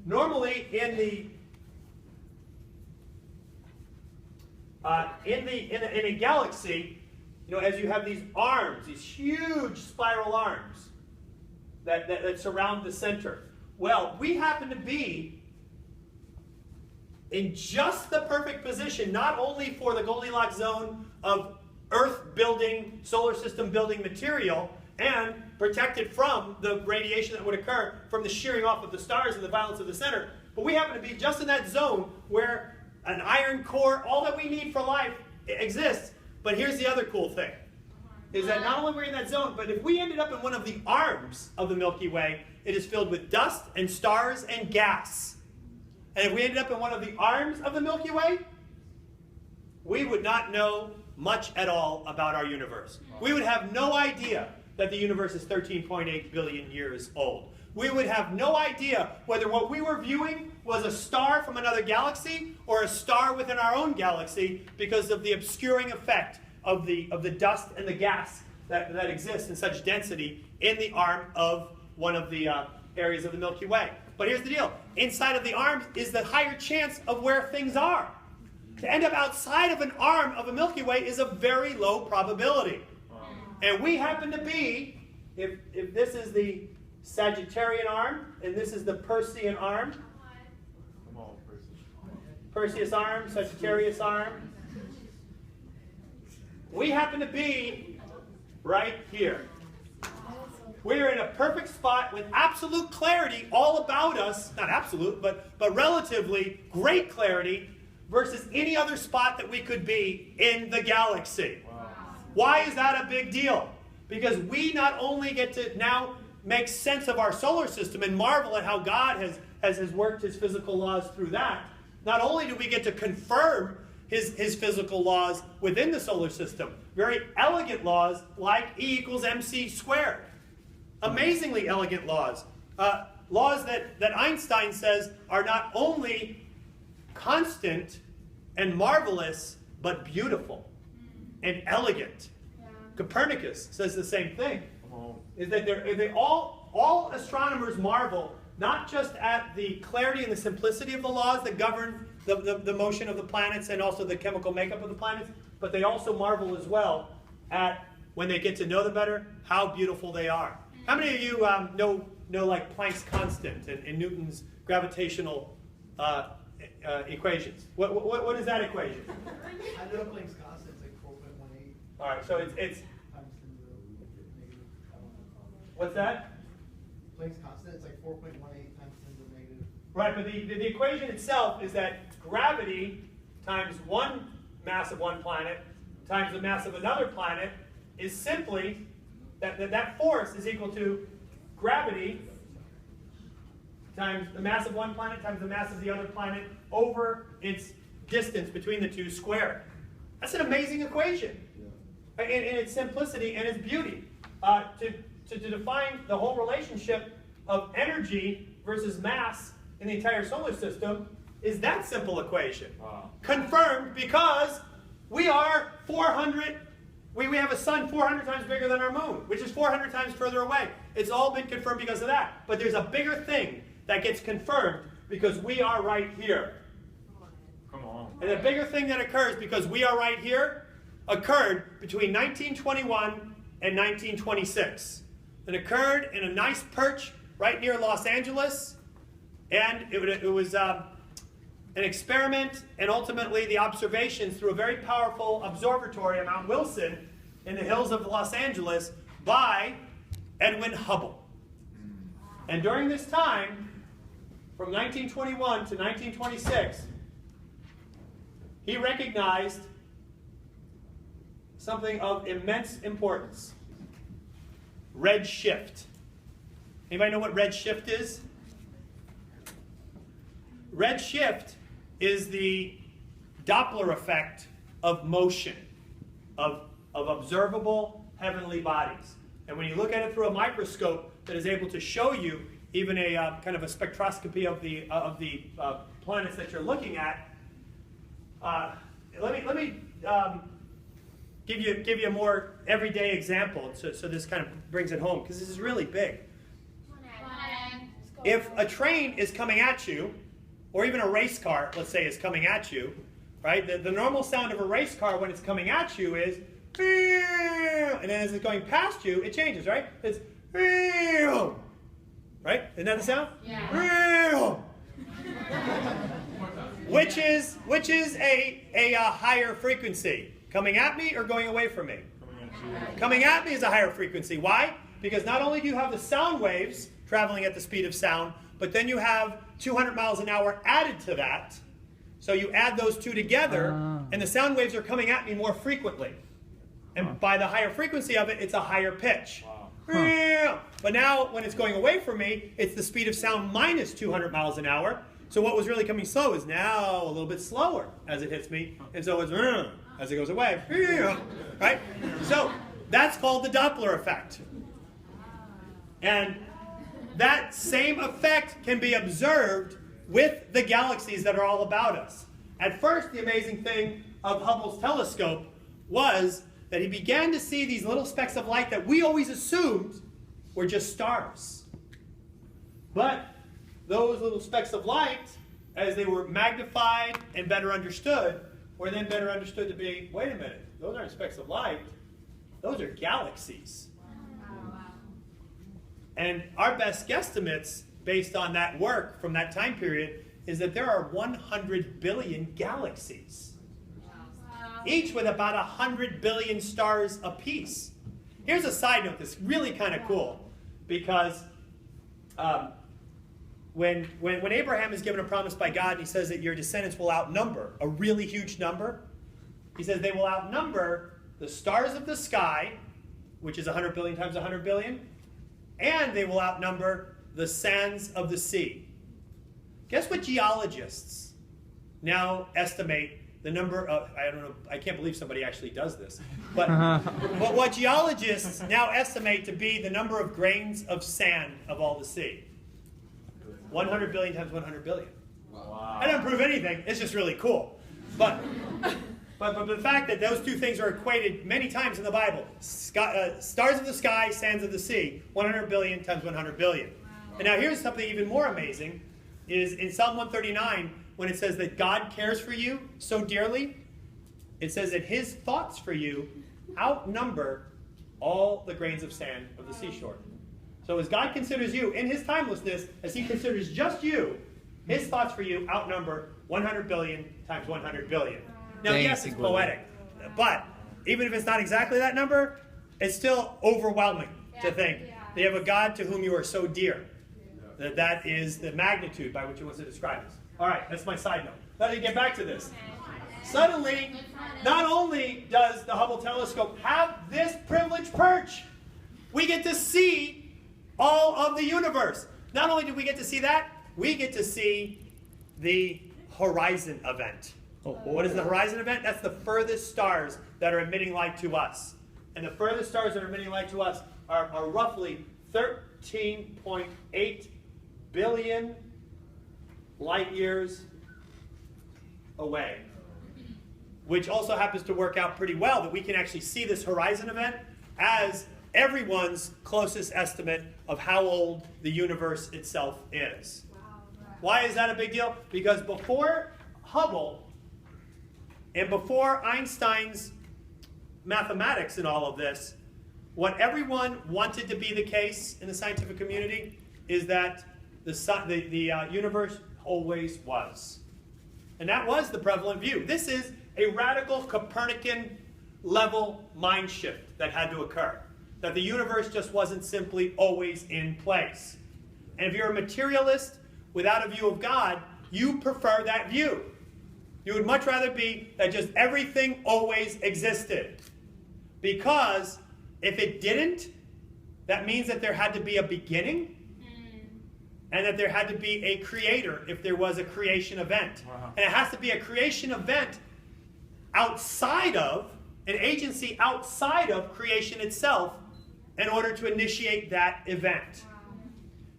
Normally, in a galaxy, as you have these arms, these huge spiral arms that surround the center. Well, we happen to be in just the perfect position, not only for the Goldilocks zone of Earth-building, solar system-building material, and protected from the radiation that would occur from the shearing off of the stars and the violence of the center, but we happen to be just in that zone where an iron core, all that we need for life, exists. But here's the other cool thing, is that not only we're in that zone, but if we ended up in one of the arms of the Milky Way, it is filled with dust and stars and gas. And if we ended up in one of the arms of the Milky Way, we would not know much at all about our universe. We would have no idea that the universe is 13.8 billion years old. We would have no idea whether what we were viewing was a star from another galaxy or a star within our own galaxy because of the obscuring effect of the dust and the gas that exists in such density in the arm of one of the areas of the Milky Way. But here's the deal. Inside of the arm is the higher chance of where things are. To end up outside of an arm of a Milky Way is a very low probability. And we happen to be, if this is the Sagittarian arm, and this is the Persean arm. Come on, Perseus arm, Sagittarius arm. We happen to be right here. We're in a perfect spot with absolute clarity all about us, not absolute, but relatively great clarity versus any other spot that we could be in the galaxy. Wow. Why is that a big deal? Because we not only get to now make sense of our solar system and marvel at how God has worked his physical laws through that, not only do we get to confirm his physical laws within the solar system, very elegant laws like E equals mc squared. Amazingly elegant laws. Laws that Einstein says are not only constant and marvelous, but beautiful and elegant. Yeah. Copernicus says the same thing. Come on. Is that they all astronomers marvel not just at the clarity and the simplicity of the laws that govern the motion of the planets and also the chemical makeup of the planets, but they also marvel as well at, when they get to know them better, how beautiful they are. How many of you know like Planck's constant and Newton's gravitational equations? What is that equation? I know Planck's constant is like 4.18 All right, so it's times 10 to the negative. I don't know. what's that? Planck's constant is like 4.18 times 10 to the negative. Right, but the equation itself is that gravity times one mass of one planet times the mass of another planet is simply that force is equal to gravity times the mass of one planet times the mass of the other planet over its distance between the two squared. That's an amazing equation in its simplicity and its beauty. To define the whole relationship of energy versus mass in the entire solar system is that simple equation. Wow. Confirmed because we are 400, we have a sun 400 times bigger than our moon, which is 400 times further away. It's all been confirmed because of that. But there's a bigger thing that gets confirmed because we are right here. Come on. And the bigger thing that occurs because we are right here occurred between 1921 and 1926. It occurred in a nice perch right near Los Angeles. And it was an experiment and ultimately the observations through a very powerful observatory at Mount Wilson in the hills of Los Angeles by Edwin Hubble. And during this time, from 1921 to 1926, he recognized something of immense importance. Redshift. Anybody know what redshift is? Redshift is the Doppler effect of motion, of observable heavenly bodies. And when you look at it through a microscope that is able to show you even a kind of a spectroscopy of the planets that you're looking at, let me give you a more everyday example so this kind of brings it home, because this is really big. If a train is coming at you, or even a race car, let's say, is coming at you, right? The normal sound of a race car when it's coming at you is, and then as it's going past you, it changes, right? It's, right? Isn't that the sound? Yeah. Which is a higher frequency? Coming at me or going away from me? Coming at me is a higher frequency. Why? Because not only do you have the sound waves traveling at the speed of sound, but then you have 200 miles an hour added to that. So you add those two together, and the sound waves are coming at me more frequently. And by the higher frequency of it, it's a higher pitch. Wow. But now, when it's going away from me, it's the speed of sound minus 200 miles an hour. So what was really coming slow is now a little bit slower as it hits me. And so it's as it goes away. Right? So that's called the Doppler effect. And that same effect can be observed with the galaxies that are all about us. At first, the amazing thing of Hubble's telescope was that he began to see these little specks of light that we always assumed were just stars. But those little specks of light, as they were magnified and better understood, were then better understood to be, wait a minute, those aren't specks of light, those are galaxies. And our best guesstimates, based on that work from that time period, is that there are 100 billion galaxies, each with about 100 billion stars apiece. Here's a side note that's really kind of cool, because when Abraham is given a promise by God, and he says that your descendants will outnumber a really huge number, he says they will outnumber the stars of the sky, which is 100 billion times 100 billion, and they will outnumber the sands of the sea. Guess what geologists now estimate the number of, I don't know, I can't believe somebody actually does this, but what geologists now estimate to be the number of grains of sand of all the sea. 100 billion times 100 billion. Wow. I don't prove anything, it's just really cool. But the fact that those two things are equated many times in the Bible, stars of the sky, sands of the sea, 100 billion times 100 billion. Wow. And now here's something even more amazing, is in Psalm 139, when it says that God cares for you so dearly, it says that his thoughts for you outnumber all the grains of sand of the seashore. So as God considers you in his timelessness, as he considers just you, his thoughts for you outnumber 100 billion times 100 billion. Now, yes, it's poetic, but even if it's not exactly that number, it's still overwhelming to think that you have a God to whom you are so dear. That is the magnitude by which he wants to describe us. All right, that's my side note. Let me get back to this. Suddenly, not only does the Hubble telescope have this privileged perch, we get to see all of the universe. Not only do we get to see that, we get to see the horizon event. What is the horizon event? That's the furthest stars that are emitting light to us. And the furthest stars that are emitting light to us are roughly 13.8 billion light years away. Which also happens to work out pretty well that we can actually see this horizon event as everyone's closest estimate of how old the universe itself is. Why is that a big deal? Because before Hubble and before Einstein's mathematics and all of this, what everyone wanted to be the case in the scientific community is that the universe always was. And that was the prevalent view. This is a radical Copernican level mind shift that had to occur. That the universe just wasn't simply always in place. And if you're a materialist without a view of God, you prefer that view. You would much rather be that just everything always existed. Because if it didn't, that means that there had to be a beginning and that there had to be a creator if there was a creation event. Wow. And it has to be a creation event outside of, an agency outside of creation itself in order to initiate that event.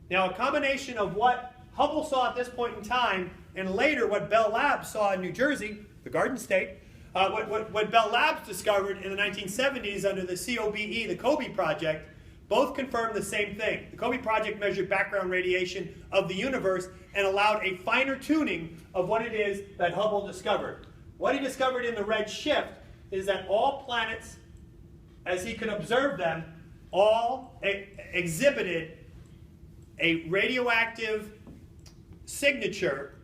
Now, a combination of what Hubble saw at this point in time and later what Bell Labs saw in New Jersey, the Garden State, what Bell Labs discovered in the 1970s under the COBE, the COBE project, both confirmed the same thing. The COBE project measured background radiation of the universe and allowed a finer tuning of what it is that Hubble discovered. What he discovered in the red shift is that all planets, as he could observe them, all exhibited a radioactive signature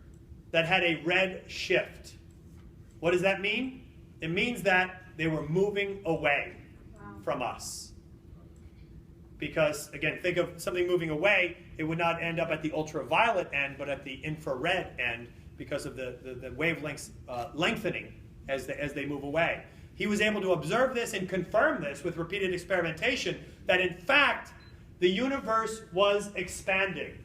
that had a red shift. What does that mean? It means that they were moving away from us. Because, again, think of something moving away, it would not end up at the ultraviolet end, but at the infrared end because of the wavelengths lengthening as they move away. He was able to observe this and confirm this with repeated experimentation, that in fact, the universe was expanding.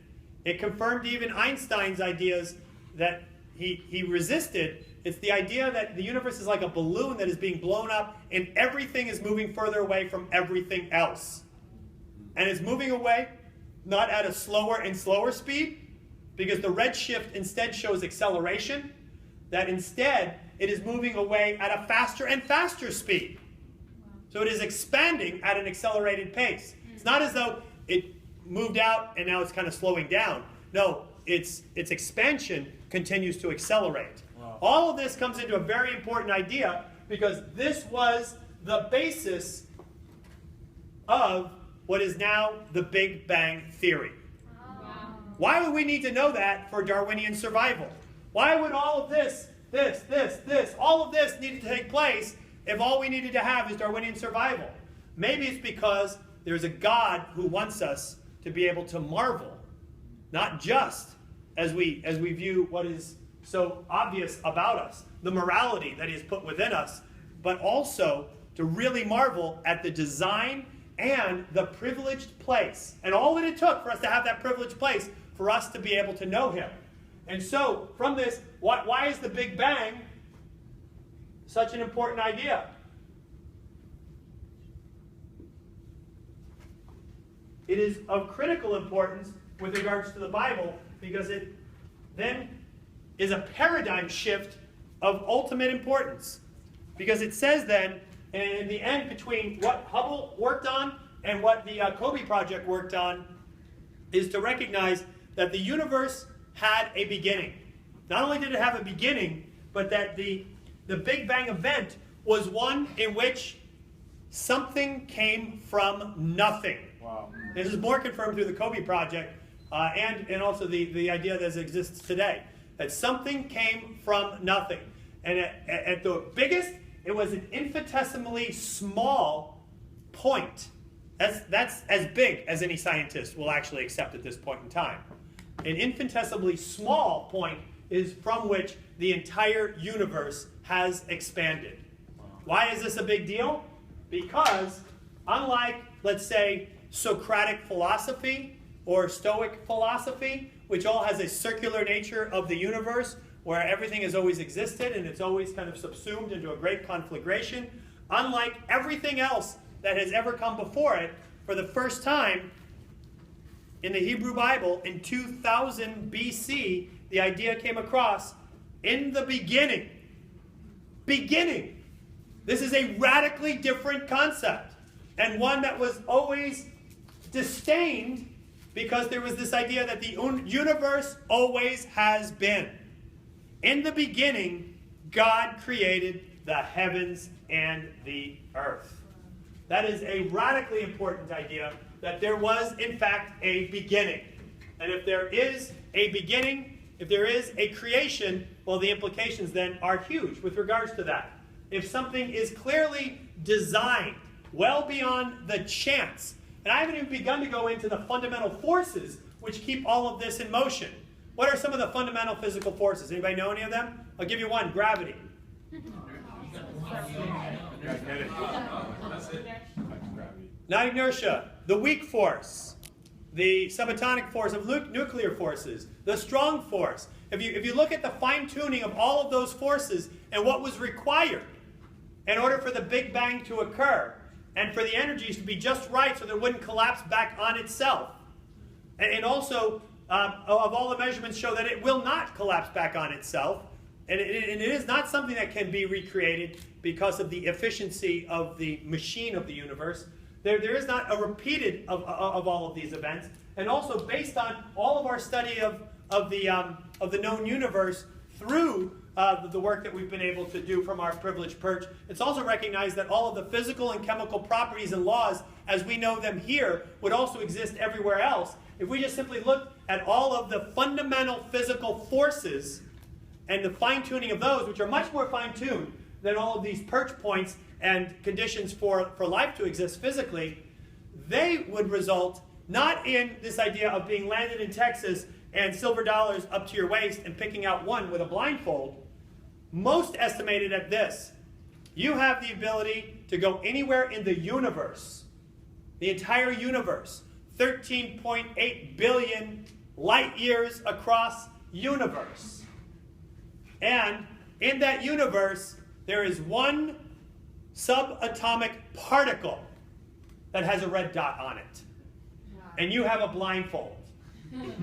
It confirmed even Einstein's ideas that he resisted. It's the idea that the universe is like a balloon that is being blown up and everything is moving further away from everything else. And it's moving away not at a slower and slower speed, because the redshift instead shows acceleration, that instead it is moving away at a faster and faster speed. So it is expanding at an accelerated pace. It's not as though it moved out and now it's kind of slowing down. No, its expansion continues to accelerate. Wow. All of this comes into a very important idea, because this was the basis of what is now the Big Bang Theory. Wow. Why would we need to know that for Darwinian survival? Why would all of this, all of this need to take place if all we needed to have is Darwinian survival? Maybe it's because there's a God who wants us to be able to marvel, not just as we view what is so obvious about us, the morality that he has put within us, but also to really marvel at the design and the privileged place. And all that it took for us to have that privileged place for us to be able to know him. And so, from this, why is the Big Bang such an important idea? It is of critical importance with regards to the Bible because it then is a paradigm shift of ultimate importance. Because it says then, in the end, between what Hubble worked on and what the COBE project worked on, is to recognize that the universe had a beginning. Not only did it have a beginning, but that the Big Bang event was one in which something came from nothing. Wow. This is more confirmed through the COBE project and also the idea that exists today. That something came from nothing. And at the biggest, it was an infinitesimally small point. That's as big as any scientist will actually accept at this point in time. An infinitesimally small point is from which the entire universe has expanded. Why is this a big deal? Because unlike, let's say, Socratic philosophy or Stoic philosophy, which all has a circular nature of the universe, where everything has always existed and it's always kind of subsumed into a great conflagration, unlike everything else that has ever come before it, for the first time in the Hebrew Bible in 2000 BC, the idea came across, in the beginning. Beginning. This is a radically different concept, and one that was always disdained because there was this idea that the universe always has been. In the beginning, God created the heavens and the earth. That is a radically important idea, that there was, in fact, a beginning. And if there is a beginning, if there is a creation, well, the implications then are huge with regards to that. If something is clearly designed well beyond the chance, and I haven't even begun to go into the fundamental forces which keep all of this in motion. What are some of the fundamental physical forces? Anybody know any of them? I'll give you one. Gravity. Not inertia. The weak force. The subatomic force of nuclear forces. The strong force. If you look at the fine-tuning of all of those forces and what was required in order for the Big Bang to occur, and for the energies to be just right so that it wouldn't collapse back on itself. And also, of all the measurements show that it will not collapse back on itself. And it is not something that can be recreated because of the efficiency of the machine of the universe. There is not a repeated of all of these events. And also, based on all of our study of the known universe through the work that we've been able to do from our privileged perch, it's also recognized that all of the physical and chemical properties and laws as we know them here would also exist everywhere else. If we just simply look at all of the fundamental physical forces and the fine-tuning of those, which are much more fine-tuned than all of these perch points and conditions for life to exist physically, they would result not in this idea of being landed in Texas and silver dollars up to your waist and picking out one with a blindfold. Most estimated at this: you have the ability to go anywhere in the universe, the entire universe, 13.8 billion light years across universe. And in that universe, there is one subatomic particle that has a red dot on it. And you have a blindfold.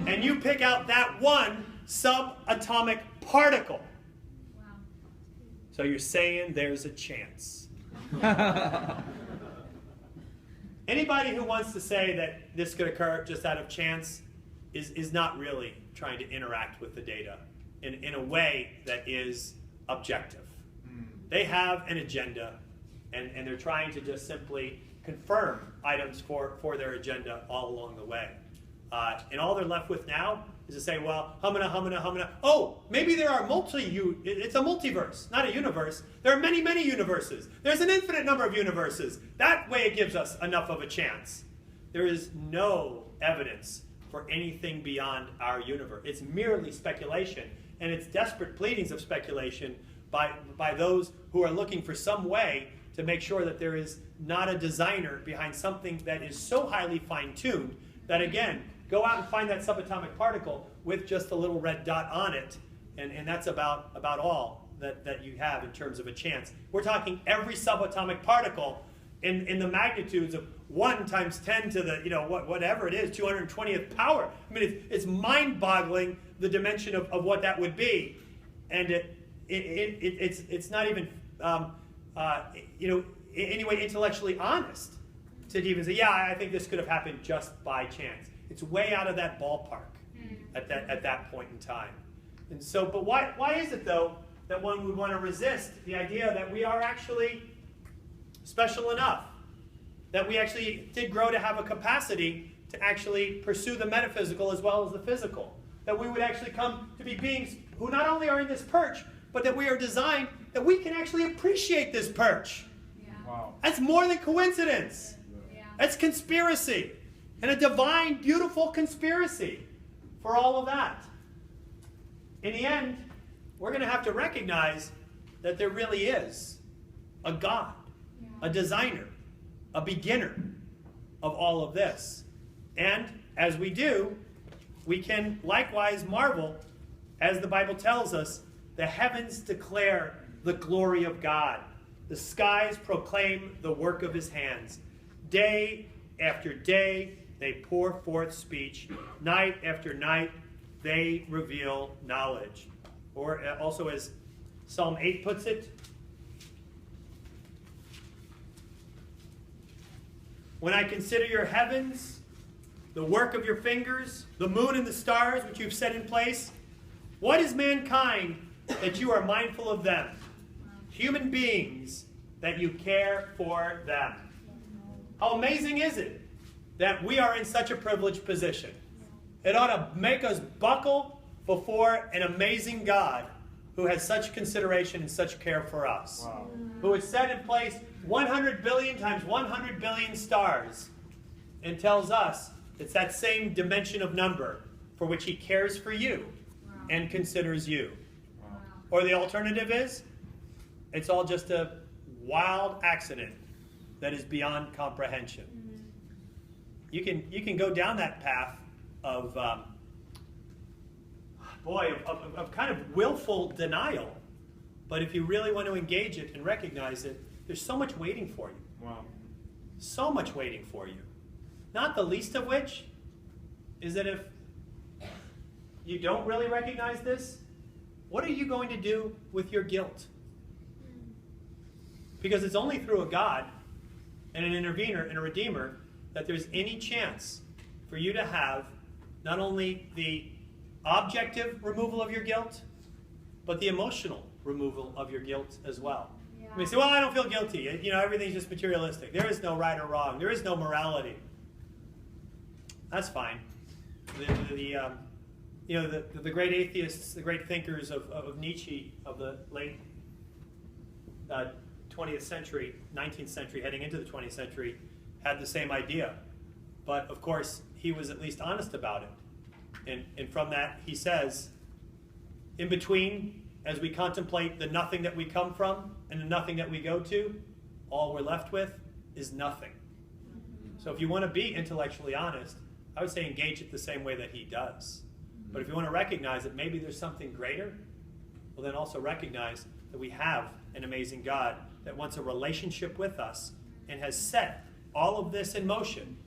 And you pick out that one subatomic particle. So you're saying there's a chance. Anybody who wants to say that this could occur just out of chance is not really trying to interact with the data in a way that is objective. They have an agenda, and they're trying to just simply confirm items for their agenda all along the way. And all they're left with now is to say, well, humana. Oh, maybe there are it's a multiverse, not a universe. There are many, many universes. There's an infinite number of universes. That way it gives us enough of a chance. There is no evidence for anything beyond our universe. It's merely speculation, and it's desperate pleadings of speculation by those who are looking for some way to make sure that there is not a designer behind something that is so highly fine-tuned that, again, go out and find that subatomic particle with just a little red dot on it, and that's about all that you have in terms of a chance. We're talking every subatomic particle in the magnitudes of 1 times 10 to the, whatever it is, 220th power. I mean, it's mind-boggling the dimension of what that would be. And it's not even, in any way intellectually honest to even say, yeah, I think this could have happened just by chance. It's way out of that ballpark at that point in time. And so, but why is it, though, that one would want to resist the idea that we are actually special enough, that we actually did grow to have a capacity to actually pursue the metaphysical as well as the physical, that we would actually come to be beings who not only are in this perch, but that we are designed that we can actually appreciate this perch. Yeah. Wow. That's more than coincidence. Yeah. That's conspiracy, and a divine, beautiful conspiracy for all of that. In the end, we're going to have to recognize that there really is a God, a designer, a beginner of all of this. And as we do, we can likewise marvel, as the Bible tells us, the heavens declare the glory of God. The skies proclaim the work of his hands. Day after day, they pour forth speech. Night after night, they reveal knowledge. Or also, as Psalm 8 puts it, when I consider your heavens, the work of your fingers, the moon and the stars which you've set in place, what is mankind that you are mindful of them? Human beings that you care for them. How amazing is it that we are in such a privileged position? It ought to make us buckle before an amazing God who has such consideration and such care for us. Wow. Who has set in place 100 billion times 100 billion stars and tells us it's that same dimension of number for which he cares for you and considers you. Wow. Or the alternative is, it's all just a wild accident that is beyond comprehension. You can go down that path of kind of willful denial, but if you really want to engage it and recognize it, there's so much waiting for you. Wow. So much waiting for you. Not the least of which is that if you don't really recognize this, what are you going to do with your guilt? Because it's only through a God and an intervener and a redeemer that there's any chance for you to have not only the objective removal of your guilt, but the emotional removal of your guilt as well. Yeah. You may say, well, I don't feel guilty. Everything's just materialistic. There is no right or wrong. There is no morality. That's fine. The great atheists, the great thinkers of Nietzsche of the late 20th century, 19th century, heading into the 20th century, had the same idea. But, of course, he was at least honest about it. And from that, he says, in between, as we contemplate the nothing that we come from and the nothing that we go to, all we're left with is nothing. So if you want to be intellectually honest, I would say engage it the same way that he does. But if you want to recognize that maybe there's something greater, well, then also recognize that we have an amazing God that wants a relationship with us and has set all of this in motion.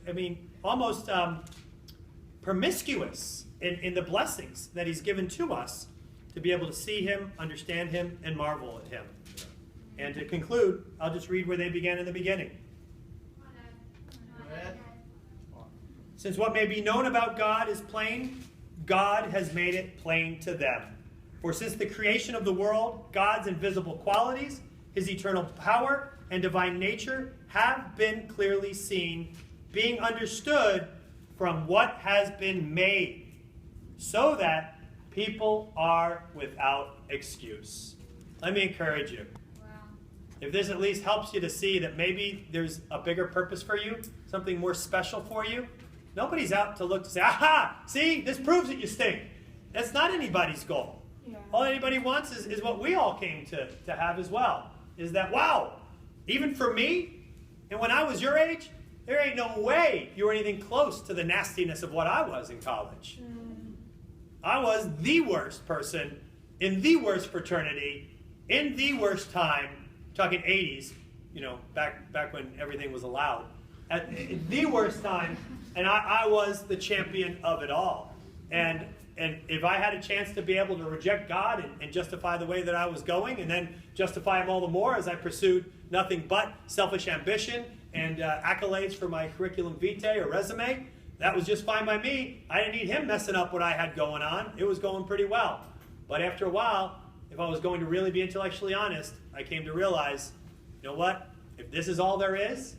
I mean, almost promiscuous in the blessings that he's given to us to be able to see him, understand him, and marvel at him. And to conclude, I'll just read where they began in the beginning. Since what may be known about God is plain, God has made it plain to them. For since the creation of the world, God's invisible qualities, his eternal power and divine nature have been clearly seen, being understood from what has been made, so that people are without excuse. Let me encourage you. If this at least helps you to see that maybe there's a bigger purpose for you, something more special for you, nobody's out to look to say, aha, see, this proves that you stink. That's not anybody's goal. All anybody wants is what we all came to have as well. Is that, wow, even for me, and when I was your age, there ain't no way you were anything close to the nastiness of what I was in college. I was the worst person in the worst fraternity, in the worst time, talking 80s, back when everything was allowed, at the worst time, and I was the champion of it all. And if I had a chance to be able to reject God and justify the way that I was going, and then justify him all the more as I pursued nothing but selfish ambition and accolades for my curriculum vitae or resume, that was just fine by me. I didn't need him messing up what I had going on. It was going pretty well. But after a while, if I was going to really be intellectually honest, I came to realize, you know what? If this is all there is,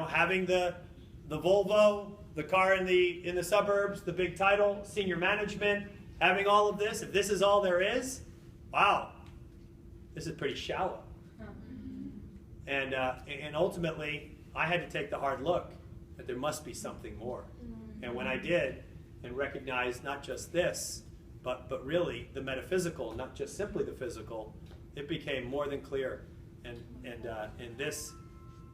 having the Volvo, the car in the suburbs, the big title, senior management, having all of this, if this is all there is, wow, this is pretty shallow. And ultimately, I had to take the hard look that there must be something more. And when I did, and recognized not just this, but really the metaphysical, not just simply the physical, it became more than clear. And this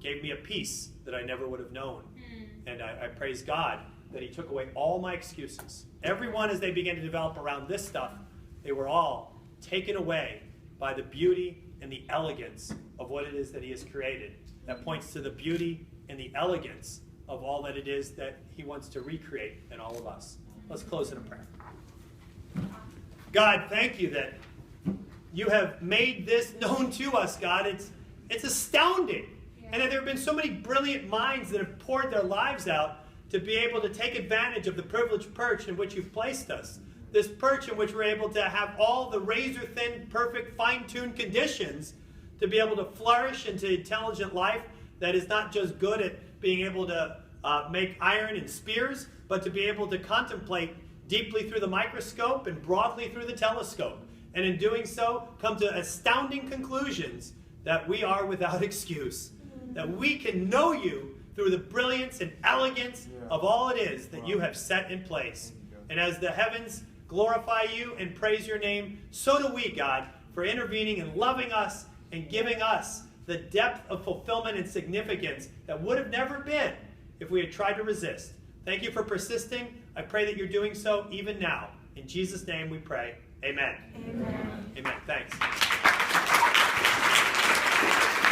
gave me a peace that I never would have known. And I praise God that he took away all my excuses. Everyone, as they began to develop around this stuff, they were all taken away by the beauty and the elegance of what it is that he has created. That points to the beauty and the elegance of all that it is that he wants to recreate in all of us. Let's close in a prayer. God, thank you that you have made this known to us, God. It's astounding. And that there have been so many brilliant minds that have poured their lives out to be able to take advantage of the privileged perch in which you've placed us. This perch in which we're able to have all the razor-thin, perfect, fine-tuned conditions to be able to flourish into intelligent life that is not just good at being able to make iron and spears, but to be able to contemplate deeply through the microscope and broadly through the telescope. And in doing so, come to astounding conclusions that we are without excuse. That we can know you through the brilliance and elegance of all it is that you have set in place. And as the heavens glorify you and praise your name, so do we, God, for intervening and loving us and giving us the depth of fulfillment and significance that would have never been if we had tried to resist. Thank you for persisting. I pray that you're doing so even now. In Jesus' name we pray. Amen. Amen. Amen. Thanks.